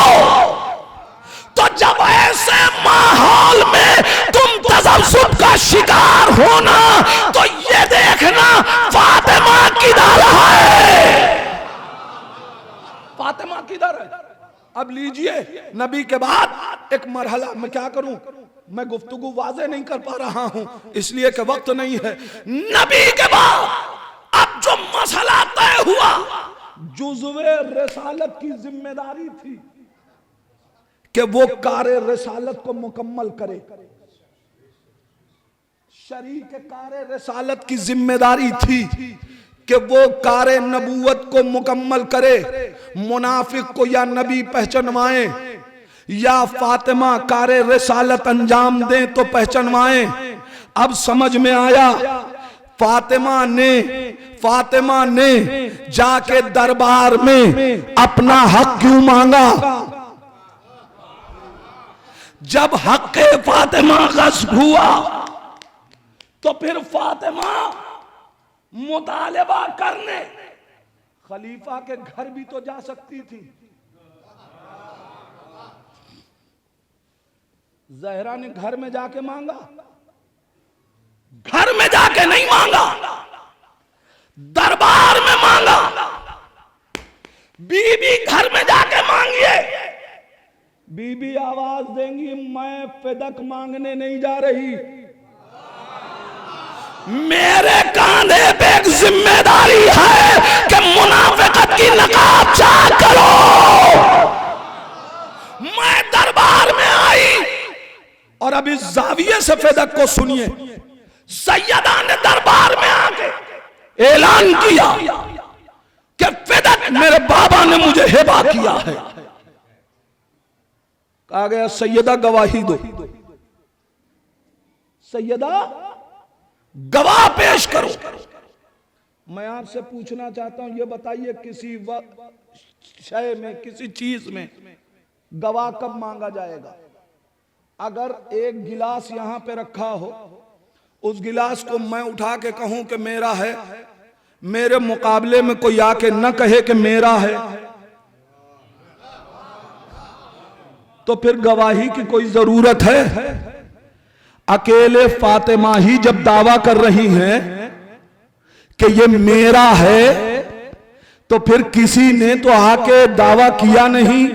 तो जब ऐसे माहौल में तुम तज़ब्ज़ुब का शिकार होना तो ये देखना फातिमा किधर है, फातिमा किधर है। अब लीजिए, नबी के बाद एक मरहला, मैं क्या करूं, मैं गुफ्तगू वाज़े नहीं कर पा रहा हूं इसलिए कि वक्त नहीं है। नबी के बाद अब जो मसला तय हुआ, जुज़्वे रिसालत की जिम्मेदारी थी कि वो कारे रिसालत को मुकम्मल करे। शरीक कारे रिसालत की जिम्मेदारी थी कि वो कारे नबूवत को मुकम्मल करे। मुनाफिक को या नबी पहचानवाए या फातिमा कारे रिसालत अंजाम दें तो पहचानवाए। अब समझ में आया, फातिमा ने जाके दरबार में अपना हक क्यों मांगा। जब हक फातिमा गस्ब हुआ तो फिर फातिमा मुतालिबा करने खलीफा के घर भी तो जा सकती थी। जहरा ने घर में जाके मांगा, घर में जाके नहीं मांगा, दरबार में मांगा। बीबी घर में जाके मांगिए, बीबी आवाज देंगी मैं फिदक मांगने नहीं जा रही, मेरे कांधे पे एक जिम्मेदारी है कि मुनाफिकत की नकाब चाक करो। मैं दरबार में आई और अब इस जाविये से फिदक को सुनिए। सैयदा ने दरबार में आके ऐलान किया कि फिदक मेरे बाबा ने मुझे हिबा किया है। कहा गया सैयदा गवाही दो, सैयदा गवाह पेश करो। मैं आपसे पूछना चाहता हूं, ये बताइए किसी शय में, किसी चीज में गवाह कब मांगा जाएगा? अगर एक गिलास यहां पे रखा हो, उस गिलास को मैं उठा के कहूं कि मेरा है, मेरे मुकाबले में कोई आके न कहे कि मेरा है, तो फिर गवाही की कोई जरूरत है? अकेले फातिमा ही जब दावा कर रही हैं कि ये मेरा है, तो फिर किसी ने तो आके दावा किया नहीं।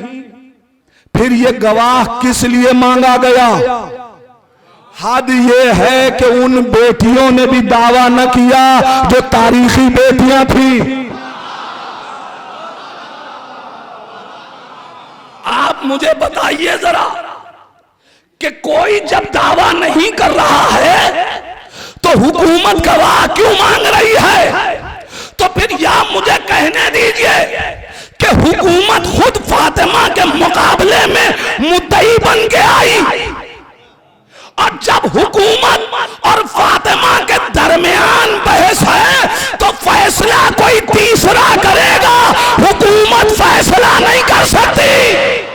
फिर ये गवाह किस लिए मांगा गया? हद ये है कि उन बेटियों ने भी दावा न किया जो तारीखी बेटियां थी। आप मुझे बताइए जरा कि कोई जब दावा नहीं कर रहा है तो हुकूमत गवाह क्यों मांग रही है? तो फिर या मुझे कहने दीजिए कि हुकूमत खुद फातिमा के मुकाबले में मुद्दई बन के आई, और जब हुकूमत और फातिमा के दरमियान बहस है तो फैसला कोई तीसरा करेगा, हुकूमत फैसला नहीं कर सकती।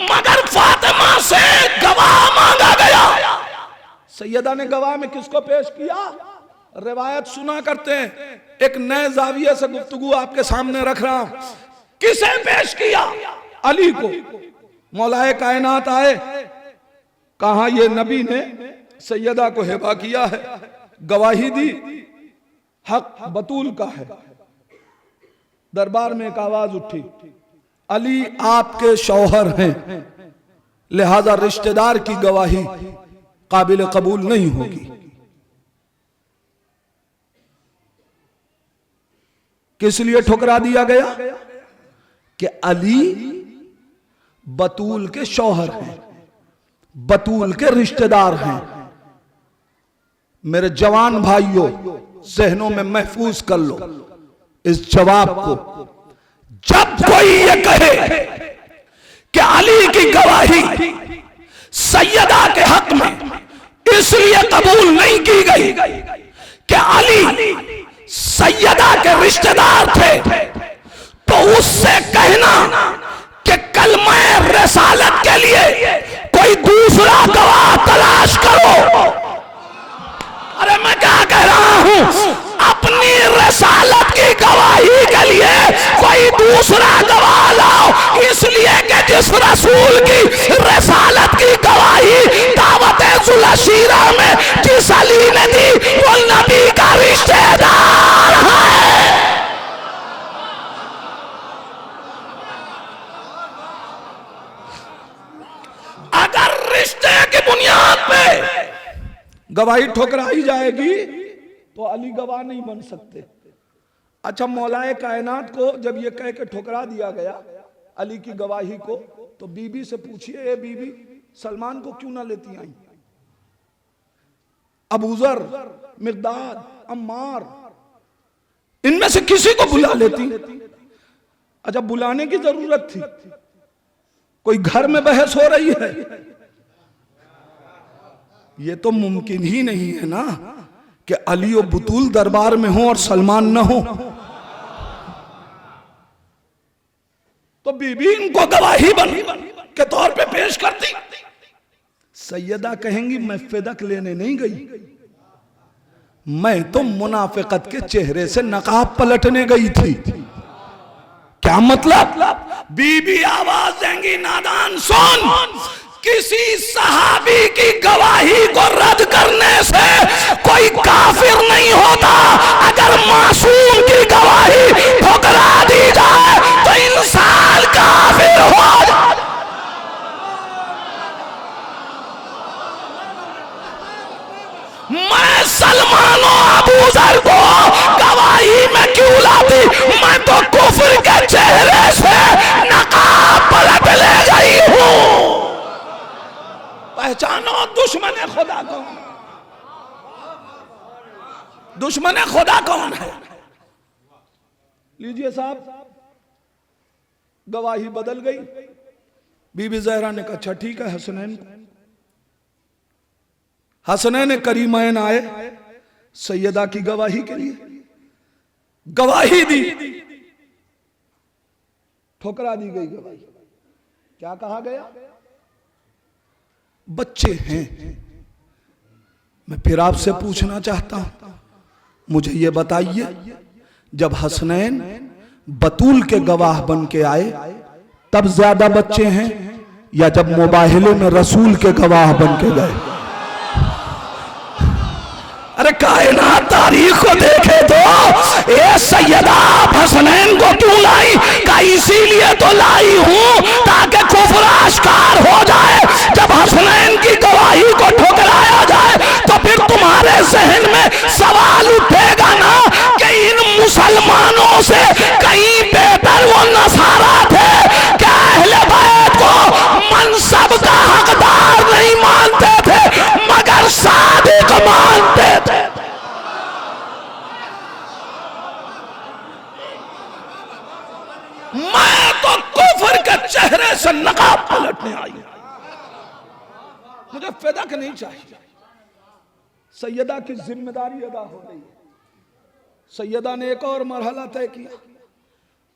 मगर फातिमा से गवाह मांगा गया। सैयदा ने गवाह में किसको पेश किया? रिवायत सुना करते हैं, एक नए जाविये से गुफ्तगू आपके सामने रख रहा हूं। किसे पेश किया? अली को। मौलाए कायनात आए, कहा ये नबी ने सैयदा को हिबा किया है, गवाही दी, हक बतूल का है। दरबार में एक आवाज उठी, अली आपके शौहर हैं, लिहाजा रिश्तेदार की गवाही काबिल कबूल नहीं होगी। किस लिए ठुकरा दिया गया? कि अली बतूल के शौहर हैं, बतूल के रिश्तेदार हैं। मेरे जवान भाइयों, जहनों में महफूज कर लो इस जवाब को। जब कोई ये कहे कि अली की गवाही सैयदा के हक में इसलिए कबूल नहीं की गई कि अली सैयदा के रिश्तेदार थे, तो उससे कहना कि कलमा रिसालत के लिए कोई दूसरा गवाह तलाश करो। अरे मैं क्या कह रहा हूं? अपनी रिसालत की गवाही के लिए कोई दूसरा गवाह लाओ, इसलिए कि जिस रसूल की रिसालत की गवाही दावत जुलशीरा में जिस अली ने दी, वो नबी का रिश्तेदार है। अगर रिश्ते की बुनियाद पे गवाही ठुकराई जाएगी तो अली गवाह नहीं बन सकते। अच्छा, मौलाए कायनात को जब ये कह के ठुकरा दिया गया अली की गवाही को, तो बीबी से पूछिए, ए बीबी, सलमान को क्यों ना लेती आई? अबूजर, मिकदाद, अम्मार, इनमें से किसी को बुला लेती। अच्छा, बुलाने की जरूरत थी? कोई घर में बहस हो रही है, ये तो मुमकिन ही नहीं है ना कि अली और बुतूल दरबार में हो और सलमान न हो। तो बीबी इनको गवाही बन के तौर पे पेश करती। सैयदा कहेंगी, मैं फिदक लेने नहीं गई, मैं तो मुनाफिकत के चेहरे से नकाब पलटने गई थी। क्या मतलब? बीबी आवाज देंगी, नादान सुन, किसी सहाबी की गवाही को रद्द करने से कोई काफिर नहीं होता। अगर मासूम की गवाही ठुकरा दी जाए तो इंसान काफिर हो जाए। मैं सलमान और अबूजर को गवाही में क्यों लाती? मैं तो कुफ्र के चेहरे से नकाब पलट ले गई हूं। पहचानो दुश्मन खुदा कौन, दुश्मन खुदा कौन है। लीजिए साहब, गवाही बदल गई। बीबी ज़हरा ने कहा, अच्छा ठीक है, हसनैन हसनैन करीमैन आए सैयदा की गवाही के लिए, गवाही दी, ठुकरा दी गई गवाही। क्या कहा गया? बच्चे हैं। मैं फिर आपसे पूछना चाहता हूं, मुझे ये बताइए, जब हसनैन बतूल के गवाह बन के आए तब ज्यादा बच्चे हैं या जब मुबाहिले में रसूल के गवाह बन के गए? अरे कायनात तारीख को देखे तो ये सैयदा हसनैन को क्यों लाई? का इसीलिए तो लाई हूं ताकि कुफ्र आश्कार हो जाए। जब हसनैन की गवाही को ठुकराया जाए तो फिर तुम्हारे जहन में सवाल उठेगा ना कि इन मुसलमानों से कहीं बेहतर वो नसारा थे। क्या अहले बैत को मनसब का हकदार नहीं मानते थे मगर सादिक मानते थे? चेहरे से नकाब पलटने आई। मुझे फिदक नहीं चाहिए। सैयदा की जिम्मेदारी अदा हो रही है। सैयदा ने एक और मरहला तय किया।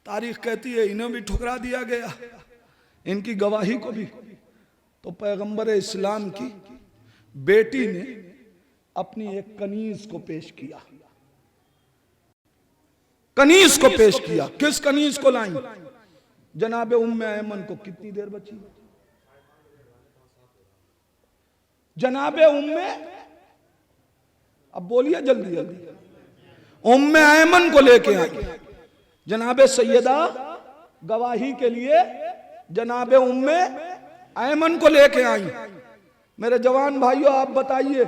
तारीख कहती है इन्हें भी ठुकरा दिया गया, इनकी गवाही को भी। तो पैगंबर इस्लाम की बेटी ने अपनी एक कनीज को पेश किया। कनीज को पेश किया। किस कनीज को लाई? जनाबे उम्मे ऐमन को। कितनी देर बची? जनाबे उम्मे, अब बोलिए जल्दी जल्दी। उम्मे ऐमन को लेके आई। जनाबे सैयदा गवाही के लिए जनाबे उम्मे ऐमन को लेके आई। मेरे जवान भाइयों, आप बताइए,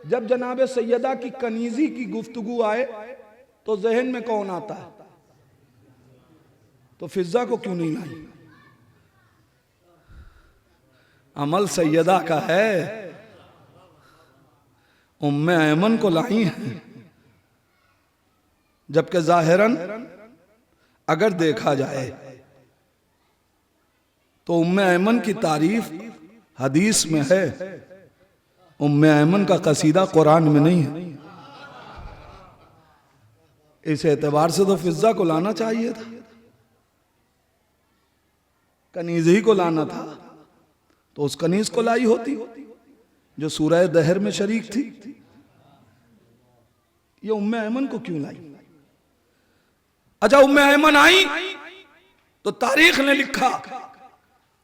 जब जनाबे सैयदा की कनीजी की गुफ्तगू आए तो जहन में कौन आता है? तो फिजा को क्यों नहीं लाई? अमल सैयदा का है, उम्मे ऐमन को लाई है। जबकि जाहिरन अगर देखा जाए तो उम्मे ऐमन की तारीफ हदीस में है, उम्मे ऐमन का कसीदा कुरान में नहीं है। इस एतबार से तो फिजा को लाना चाहिए था, कनीज ही को लाना था। तो उस कनीज को लाई होती जो सूरह दहर में शरीक थी। ये उम्मे ऐमन को क्यों लाई? अच्छा, उम्मे ऐमन आई तो तारीख ने लिखा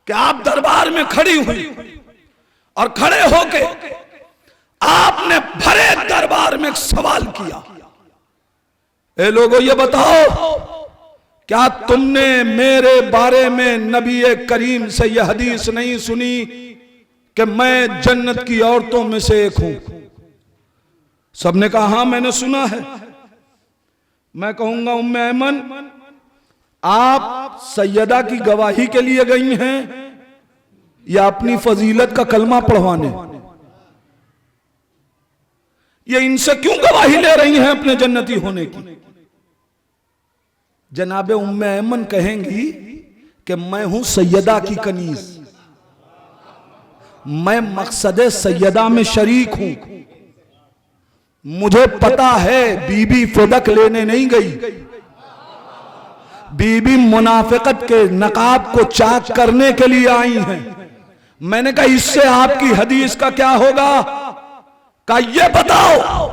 कि आप दरबार में खड़ी हुई और खड़े होके आपने भरे दरबार में एक सवाल किया। ए लोगों, ये बताओ, क्या तुमने मेरे बारे में नबी करीम से यह हदीस नहीं सुनी कि मैं जन्नत की औरतों में से एक हूं? सबने कहा हां मैंने सुना है। मैं कहूंगा उम्मे ऐमन, आप सैयदा की गवाही के लिए गई हैं या अपनी फजीलत का कलमा पढ़वाने? ये इनसे क्यों गवाही ले रही हैं अपने जन्नती होने की? जनाबे उम्मे ऐमन कहेंगी कि मैं हूं सैयदा की कनीज, मैं मकसद सैयदा में शरीक हूं। मुझे पता है बीबी फिदक लेने नहीं गई, बीबी मुनाफिकत के नकाब को चाक करने के लिए आई हैं। मैंने कहा इससे आपकी हदीस का क्या होगा? का ये बताओ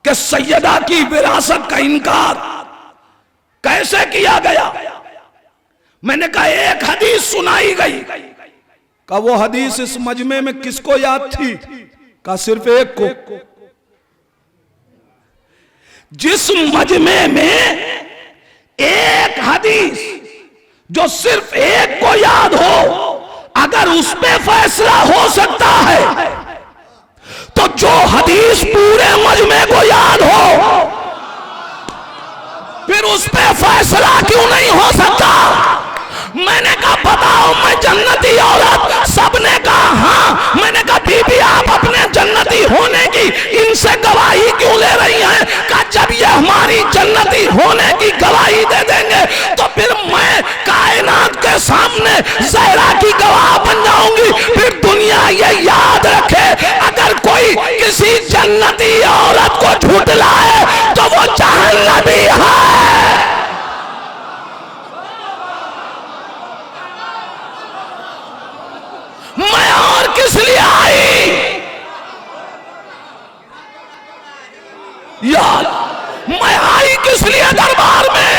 कि सैयदा की विरासत का इनकार कैसे किया गया? मैंने कहा एक हदीस सुनाई गई। का वो हदीस इस मजमे में किसको याद थी? का सिर्फ एक को। जिस मजमे में एक हदीस जो सिर्फ एक को याद हो, अगर उस पे फैसला हो सकता है तो जो हदीस पूरे मजमे को याद हो फिर उस पे फैसला क्यों नहीं हो सकता? मैंने कहा बताओ मैं जन्नती औरत? सबने कहा हाँ। मैंने कहा बीबी आप अपने जन्नती होने की इनसे गवाही क्यों ले रही हैं? कहा जब ये हमारी जन्नती होने की गवाही दे देंगे तो फिर मैं कायनात के सामने ज़हरा की गवाह बन जाऊंगी। फिर दुनिया ये याद रखे, अगर कोई किसी जन्नती औरत को झुठलाए तो वो जहन्नमी है। मैं और किस लिए आई यार? मैं आई किस लिए दरबार में?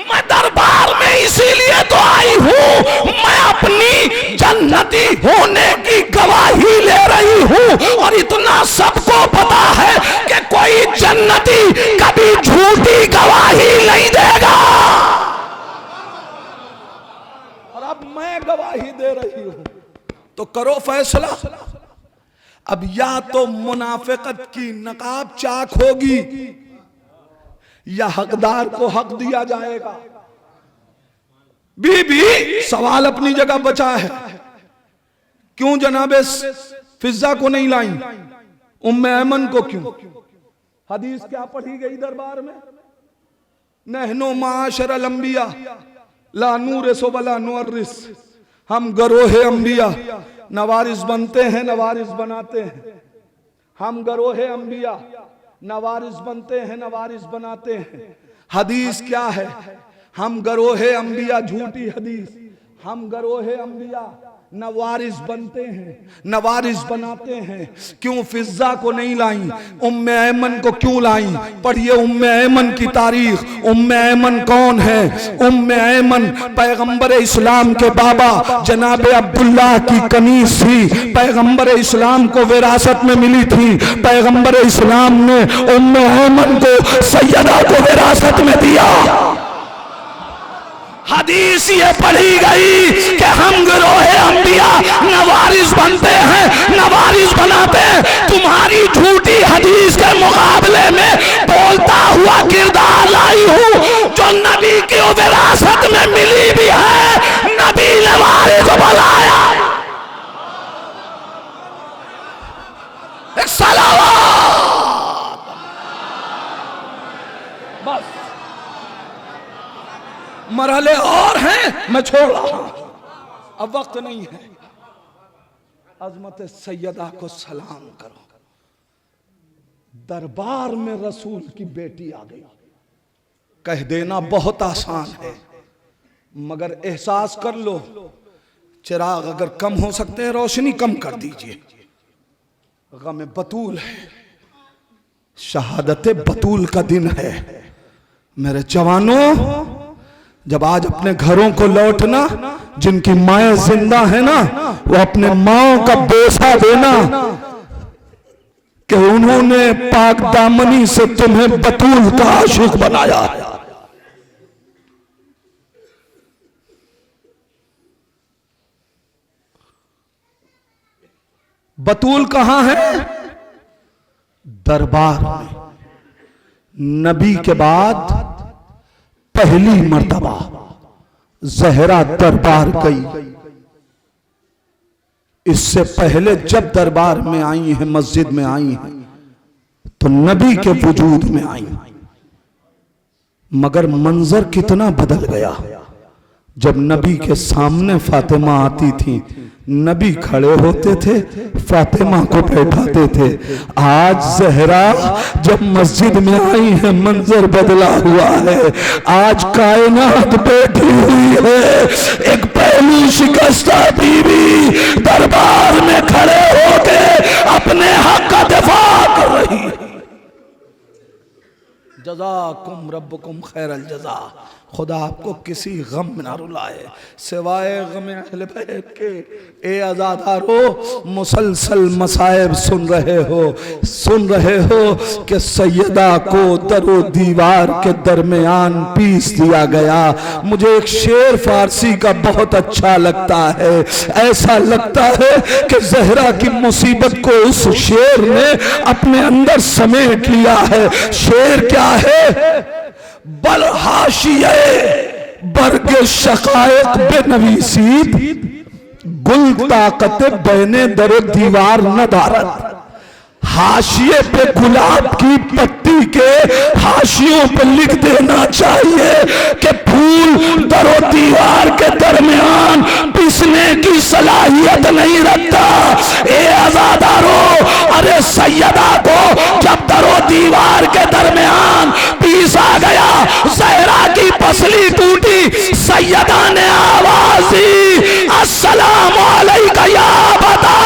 मैं दरबार में इसीलिए तो आई हूं, मैं अपनी जन्नती होने की गवाही ले रही हूं। और इतना सबको पता है कि कोई जन्नती कभी झूठी गवाही नहीं देगा। और अब मैं गवाही दे रही हूं तो करो फैसला। अब या तो मुनाफिकत की नकाब चाक होगी या हकदार को हक दिया जाएगा। बीबी सवाल अपनी जगह बचा है, क्यों जनाबे फिजा को नहीं लाई? उम्मे ऐमन को क्यों? हदीस क्या पढ़ी गई दरबार में? नहनो माशरल अंबिया ला नूर सो बला नुअर्रिस, हम गरोहे अंबिया नवारिस बनते हैं, नवारिस बनाते हैं। हम गरोहे अंबिया नवारिस बनते हैं, नवारिस बनाते हैं। हदीस क्या है? हम गरोहे अंबिया, झूठी हदीस, हम गरोहे अंबिया नवारिस बनते हैं, नवारिस बनाते हैं। क्यों फिजा को नहीं लाई, उम्मे ऐमन को क्यों लाई? पढ़िए उम्मे ऐमन की तारीख। उम्मे ऐमन कौन है? उम्मे ऐमन पैगंबर इस्लाम के बाबा जनाब अब्दुल्लाह की कनीज थी। पैगंबर इस्लाम को विरासत में मिली थी। पैगंबर इस्लाम ने उम्मे ऐमन को सैयदा को विरासत में दिया। हदीस ये पढ़ी गई कि हम गिरोहे अंबिया नवारिस बनते हैं, नवारिस बनाते हैं। तुम्हारी झूठी हदीस के मुकाबले में बोलता हुआ किरदार लाई हूं जो नबी की विरासत में मिली भी है। नबी ने वारिस बुलाया। एक सलावत बस। मरहले और हैं, मैं छोड़ रहा हूं, अब वक्त नहीं है। अजमत सैयदा को सलाम करो। दरबार में रसूल की बेटी आ गई। कह देना बहुत आसान है, मगर एहसास कर लो। चिराग अगर कम हो सकते हैं, रोशनी कम कर दीजिए। गम बतूल है, शहादत बतूल का दिन है। मेरे जवानों, जब आज अपने घरों को लौटना, जिनकी माएं जिंदा है ना, वो अपने माओं का बोसा देना कि उन्होंने पाक दामनी से तुम्हें बतूल का आशिक बनाया। बतूल कहां है? दरबार में। नबी के बाद पहली मर्तबा जहरा दरबार गई। इससे पहले जब दरबार में आई है, मस्जिद में आई है, तो नबी के वजूद में आई। मगर मंजर कितना बदल गया। जब नबी के सामने फातिमा आती थी, नबी खड़े होते थे, फातिमा को बैठाते थे। आज जहरा जब मस्जिद में आई है, मंजर बदला हुआ है। आज कायनात बैठी हुई है, एक पहली शिकस्ता बीवी दरबार में खड़े होके अपने हक का दिफा कर रही है। जज़ाकुम रब्बुकुम खैरल जज़ा। खुदा आपको किसी गम में ना रुलाए सिवाय गम अहले बैत के। ए आज़ादारो, मुसलसल मसाइब सुन रहे हो कि सैयदा को दरो दीवार के दरमियान पीस दिया गया। मुझे एक शेर फारसी का बहुत अच्छा लगता है। ऐसा लगता है कि जहरा की मुसीबत को उस शेर ने अपने अंदर समेट लिया है। शेर क्या है? बल हाशिये बरगे शकायत बेनवीसीद, गुल ताकत बैने दरो दीवार न दारत। हाशिये पे गुलाब की पत्ती के हाशियों पे लिख देना चाहिए कि फूल दरो दीवार के दरमियान पिसने की सलाहियत नहीं रखता। ए आज़ादारो, अरे सैयदा को जब दरो दीवार के दरमियान पीसा गया, ज़हरा की पसली टूटी, सैयदा ने आवाज दी, अस्सलामु अलैका या बता,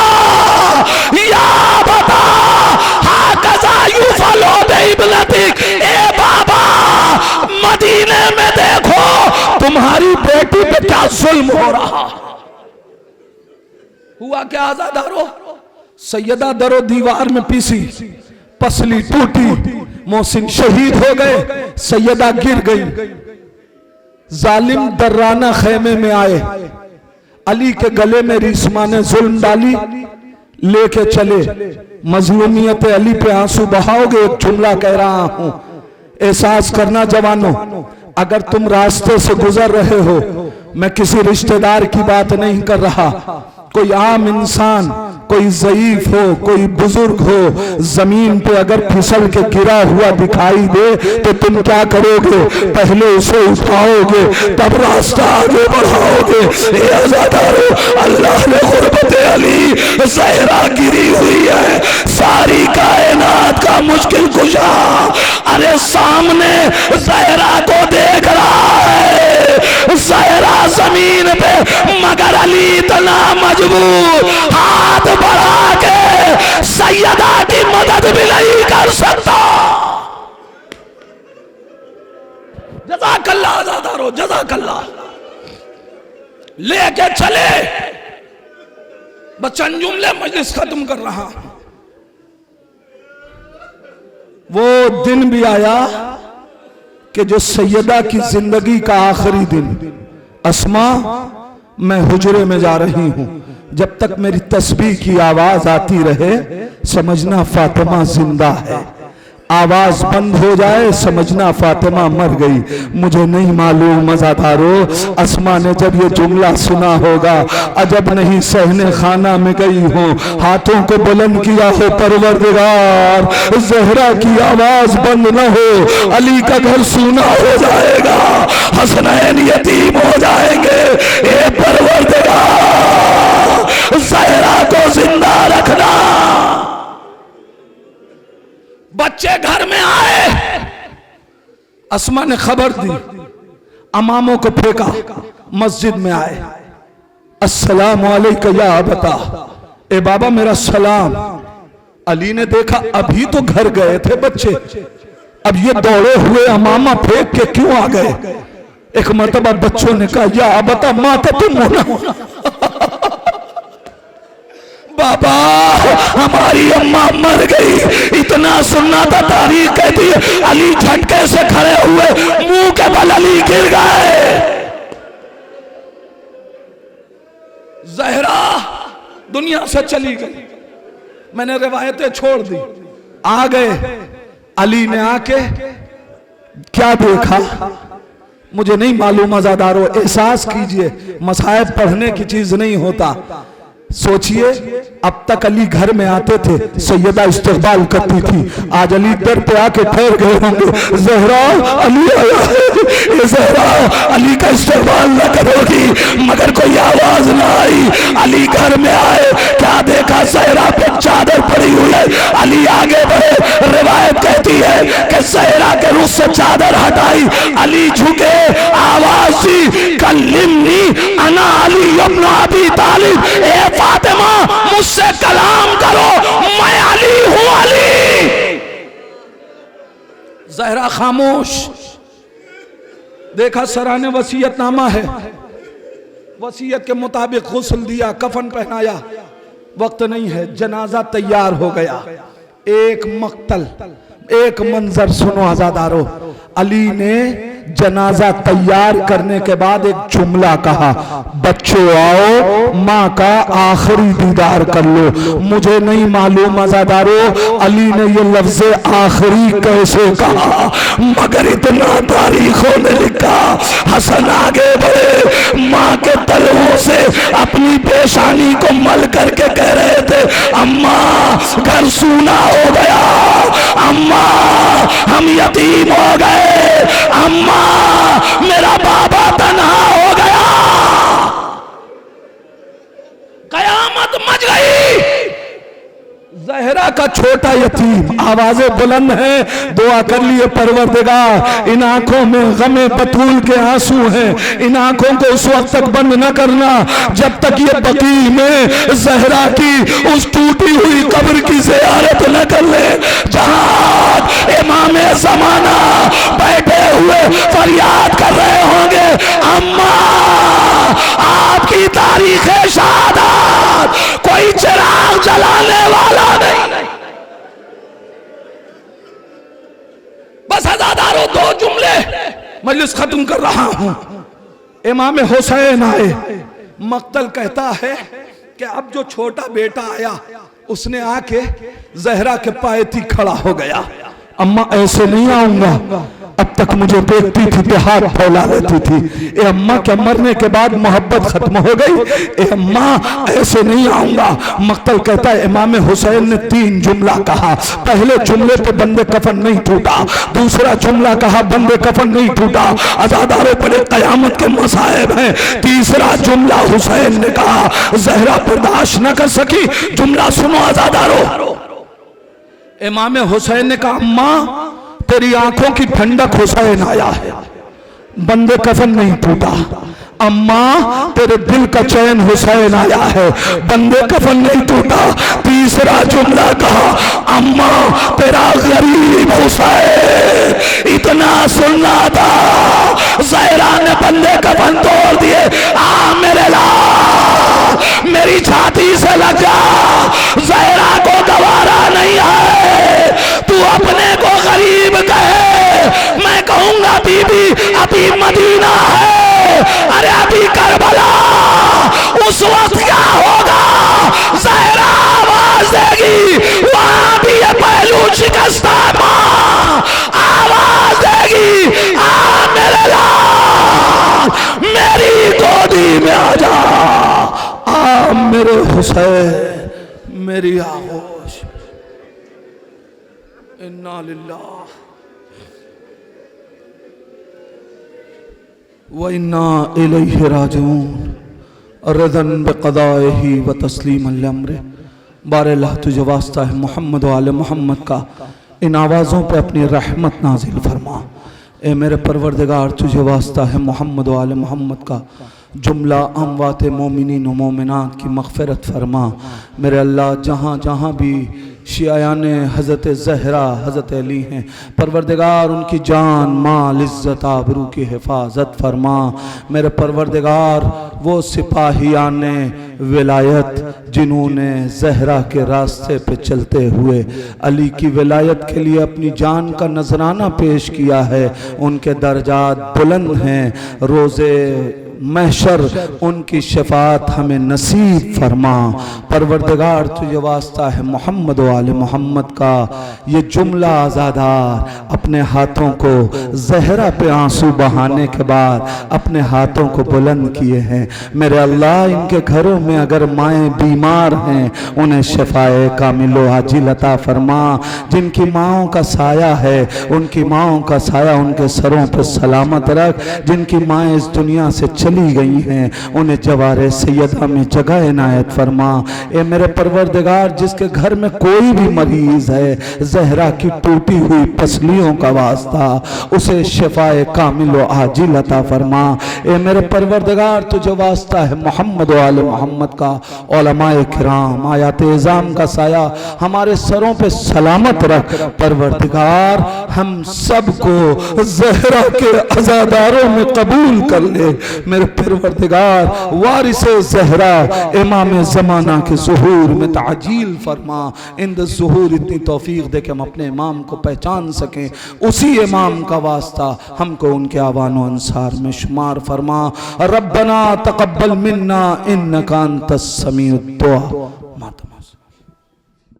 या बता ए बाबा, मदीने में देखो तुम्हारी बेटी पे क्या जुल्म हो रहा। हुआ क्या आज़ादारो? सैयदा दरो दीवार में पीसी, पसली टूटी, मोहसिन शहीद हो गए, सैयदा गिर गई। जालिम दर्राना खेमे में आए, अली के गले में रिस्मा ने जुल्म डाली, लेके चले। मजलूमियत अली पे आंसू बहाओगे। एक जुमला कह रहा हूं, एहसास करना जवानों, अगर तुम रास्ते से गुजर रहे हो, मैं किसी रिश्तेदार की बात नहीं कर रहा, कोई आम इंसान, कोई ज़ईफ हो, कोई बुजुर्ग हो, जमीन पे अगर फिसल के गिरा हुआ दिखाई दे तो तुम क्या करोगे? पहले उसे उठाओगे, तब रास्ता आगे बढ़ाओगे। ए आज़ादारो, अल्लाह ने गुरबत अली ज़हरा गिरी हुई है, सारी कायनात का मुश्किल कुशा अरे सामने ज़हरा को देख रहा है। ज़हरा जमीन पे, मगर अली इतना मजबूर, हाथ बढ़ा के सैयदा की मदद भी नहीं कर सकता। जज़ाकल्लाह आज़ादारो, जज़ाकल्लाह। लेके चले, बस चंद जुमले मजलिस खत्म कर रहा। वो दिन भी आया कि जो सैयदा की जिंदगी का आखिरी दिन, अस्मा मैं हुजरे में जा रही हूं, जब तक मेरी तस्बीह की आवाज आती रहे समझना फातिमा जिंदा है, आवाज बंद हो जाए समझना फातिमा मर गई। मुझे नहीं मालूम मज़ादारो, अस्मा ने जब ये जुमला सुना होगा, अजब नहीं सहने खाना में गई हो, हाथों को बुलंद किया हो, परवरदिगार ज़हरा की आवाज बंद न हो, अली का घर सूना हो जाएगा, हसनैन यतीम हो जाएंगे। ए परवरदिगार ज़हरा को जिंदा रखना। बच्चे घर में आए, अस्मा ने खबर दी, अमामों को फेंका, मस्जिद में आए, अस्सलाम अलैका या अबता, ए बाबा मेरा सलाम। अली ने देखा अभी तो घर गए थे बच्चे, अब ये दौड़े हुए अमामा फेंक के क्यों आ गए? एक मर्तबा बच्चों ने कहा या अबता माता तुम होना। बाबा हमारी अम्मा मर गई, इतना सुनना था, तारीख कहती है अली झटके से खड़े हुए, मुंह के बल अली गिर गए। ज़हरा दुनिया से चली गई, मैंने रिवायतें छोड़ दी, आ गए। अली ने आके क्या देखा मुझे नहीं मालूम, आज़ादारो एहसास कीजिए, मसाइब पढ़ने की चीज नहीं होता। सोचिए अब तक अली घर में आते थे, सैयदा इस्तकबाल करती थी, आज अली दर पे आके ठहर गए होंगे, ज़हरा अली आया है, ज़हरा अली का इस्तकबाल न करोगी, मगर कोई आवाज ना आई। अली घर में आए, क्या देखा? ज़हरा पे चादर पड़ी हुई है। अली आगे बढ़े, रिवायत कहती है कि ज़हरा के रुख से चादर हटाई, अली झुके, आवाज दी कल्लिमनी अना अली इब्न अबी तालिब, ए फातिमा मुझसे कलाम करो, मैं अली हूं अली। ज़हरा खामोश, देखा सराने वसीयतनामा है, वसीयत के मुताबिक गुस्ल दिया, कफन पहनाया, वक्त नहीं है, जनाजा तैयार हो गया। एक मक्तल, एक मंजर सुनो आज़ादारो, अली ने जनाजा तैयार करने के बाद एक जुमला कहा, बच्चों आओ माँ का आखिरी दीदार कर लो। मुझे नहीं मालूम आज़ादारो अली ने ये लफ्ज़ आखिरी कैसे कहा, मगर इतना तारीखों ने लिखा। हसन आगे बढ़े, माँ के तलवों से अपनी पेशानी को मल करके कह रहे थे, अम्मा घर सूना हो गया, अम्मा हम यतीम हो गए, अम्मा मेरा बाबा तन्हा हो गया। कयामत मच गई। ज़हरा का छोटा यतीम, आवाजें बुलंद हैं, दुआ कर लिए परवरदिगार, इन आंखों में गमे बतूल के आंसू हैं, इन आंखों को उस वक्त तक बंद न करना जब तक ये बकी में ज़हरा की उस टूटी हुई कब्र की ज़ियारत न कर ले, जहां इमाम ज़माना बैठे हुए फरियाद कर रहे होंगे, अम्मा आपकी तारीख शहादत कोई चिराग जलाने वाला नहीं। बस आज़ादारो दो जुमले, मजलिस खत्म कर रहा हूं। इमाम हुसैन आए, मक्तल कहता है कि अब जो छोटा बेटा आया उसने आके ज़हरा के पायती खड़ा हो गया, अम्मा ऐसे नहीं आऊंगा, अब तक मुझे देखती थी तो हाथ फैला लेती थी। ए अम्मा के मरने के बाद मोहब्बत खत्म हो गई। ए अम्मा ऐसे नहीं आऊंगा। मक्तल कहता है इमाम हुसैन ने 3 जुमला कहा। पहले जुमले पे बंदे कफन नहीं टूटा, दूसरा जुमला कहा बंदे कफन नहीं टूटा, अज़ादारों पर कयामत के मसाइब हैं। तीसरा जुमला हुसैन ने कहा, ज़हरा बर्दाश्त न कर सकी। जुमला सुनो अज़ादारों, इमाम हुसैन ने कहा अम्मा तेरी आंखों की ठंडक हुसैन आया है, बंदे कफन नहीं टूटा। अम्मा तेरे दिल का चैन हुसैन आया है, बंदे कफन नहीं टूटा। तीसरा जुमला कहा अम्मा तेरा गरीब हुसैन इतना सुनना था, ज़हरा ने बंदे कफन तोड़ दिए। आ मेरे लाल मेरी छाती से लग जा, ज़हरा को गवारा नहीं है, तू अपने को गरीब कहे, मैं कहूंगा बीबी अभी मदीना है, अरे अभी करबला। उस वक्त क्या होगा, ज़हरा आवाज देगी, वहां भी ये पहलू शिकस्ता मां आवाज देगी, आ मेरे लाल मेरी गोदी में आ जा, आ मेरे हुसैन मेरी आगोश। इन्ना लिल्लाह व इन्ना इलैहि राजिऊन। रज़न बिक़दाइही व तस्लीमन लिअम्रिही। बारअल्लाह तुझे वास्ता है मोहम्मद व आले मोहम्मद का, इन आवाज़ों पे अपनी रहमत नाजिल फरमा। ए मेरे परवरदिगार तुझे वास्ता है मोहम्मद व आले मोहम्मद का, जुमला अमवात मोमिनीन व मोमिनात की मग़फ़िरत फरमा। मेरे अल्लाह जहाँ जहाँ भी शियायान हज़रत ज़हरा हज़रत अली हैं, परवरदिगार उनकी जान माल इज़्ज़त आबरू की हिफाजत फरमा। मेरे परवरदिगार वो सिपाहियान विलायत जिन्होंने ज़हरा के रास्ते पे चलते हुए अली की विलायत के लिए अपनी जान का नजराना पेश किया है, उनके दर्जात बुलंद हैं। रोज़े महशर उनकी शफात हमें नसीब फरमा। परवरदिगार तुझे वास्ता है मोहम्मद व आले मोहम्मद का, ये जुमला आज़ादार अपने हाथों को ज़हरा पे आंसू बहाने के बाद अपने हाथों को बुलंद किए हैं। मेरे अल्लाह इनके घरों में अगर माएँ बीमार हैं उन्हें शफाए कामिलो आजिल अता फरमा। जिनकी माँओं का साया है उनकी माँओं का साया उनके सरों पर सलामत रख। जिनकी माएँ इस दुनिया से चली गई हैं उन्हें जवारे सैयदा में जगह इनायत फरमा। ए मेरे परवरदिगार जिसके घर में कोई भी मरीज है, ज़हरा की टूटी हुई पसलियों का वास्ता, उसे शिफाए कामिल व आजिल अता फरमा। ए मेरे परवरदिगार तुझे वास्ता है मोहम्मद व आले मोहम्मद का, उलमाए किराम आयात इज़ाम का साया हमारे सरों पे सलामत रख। परवरदिगार हम सबको ज़हरा के अज़ादारों में कबूल कर ले। मेरे परवरदिगार वारिसे ज़हरा इमाम ज़माना के ज़ुहूर में ताजील फरमा। इंद ज़ुहूर इतनी तौफीक दे कि हम अपने इमाम को पहचान सकें, उसी इमाम का वास्ता हमको उनके आवान व अंसार में शुमार फरमा। रब्बना तक़ब्बल मिन्ना इन्नका अंतस समीउद दुआ।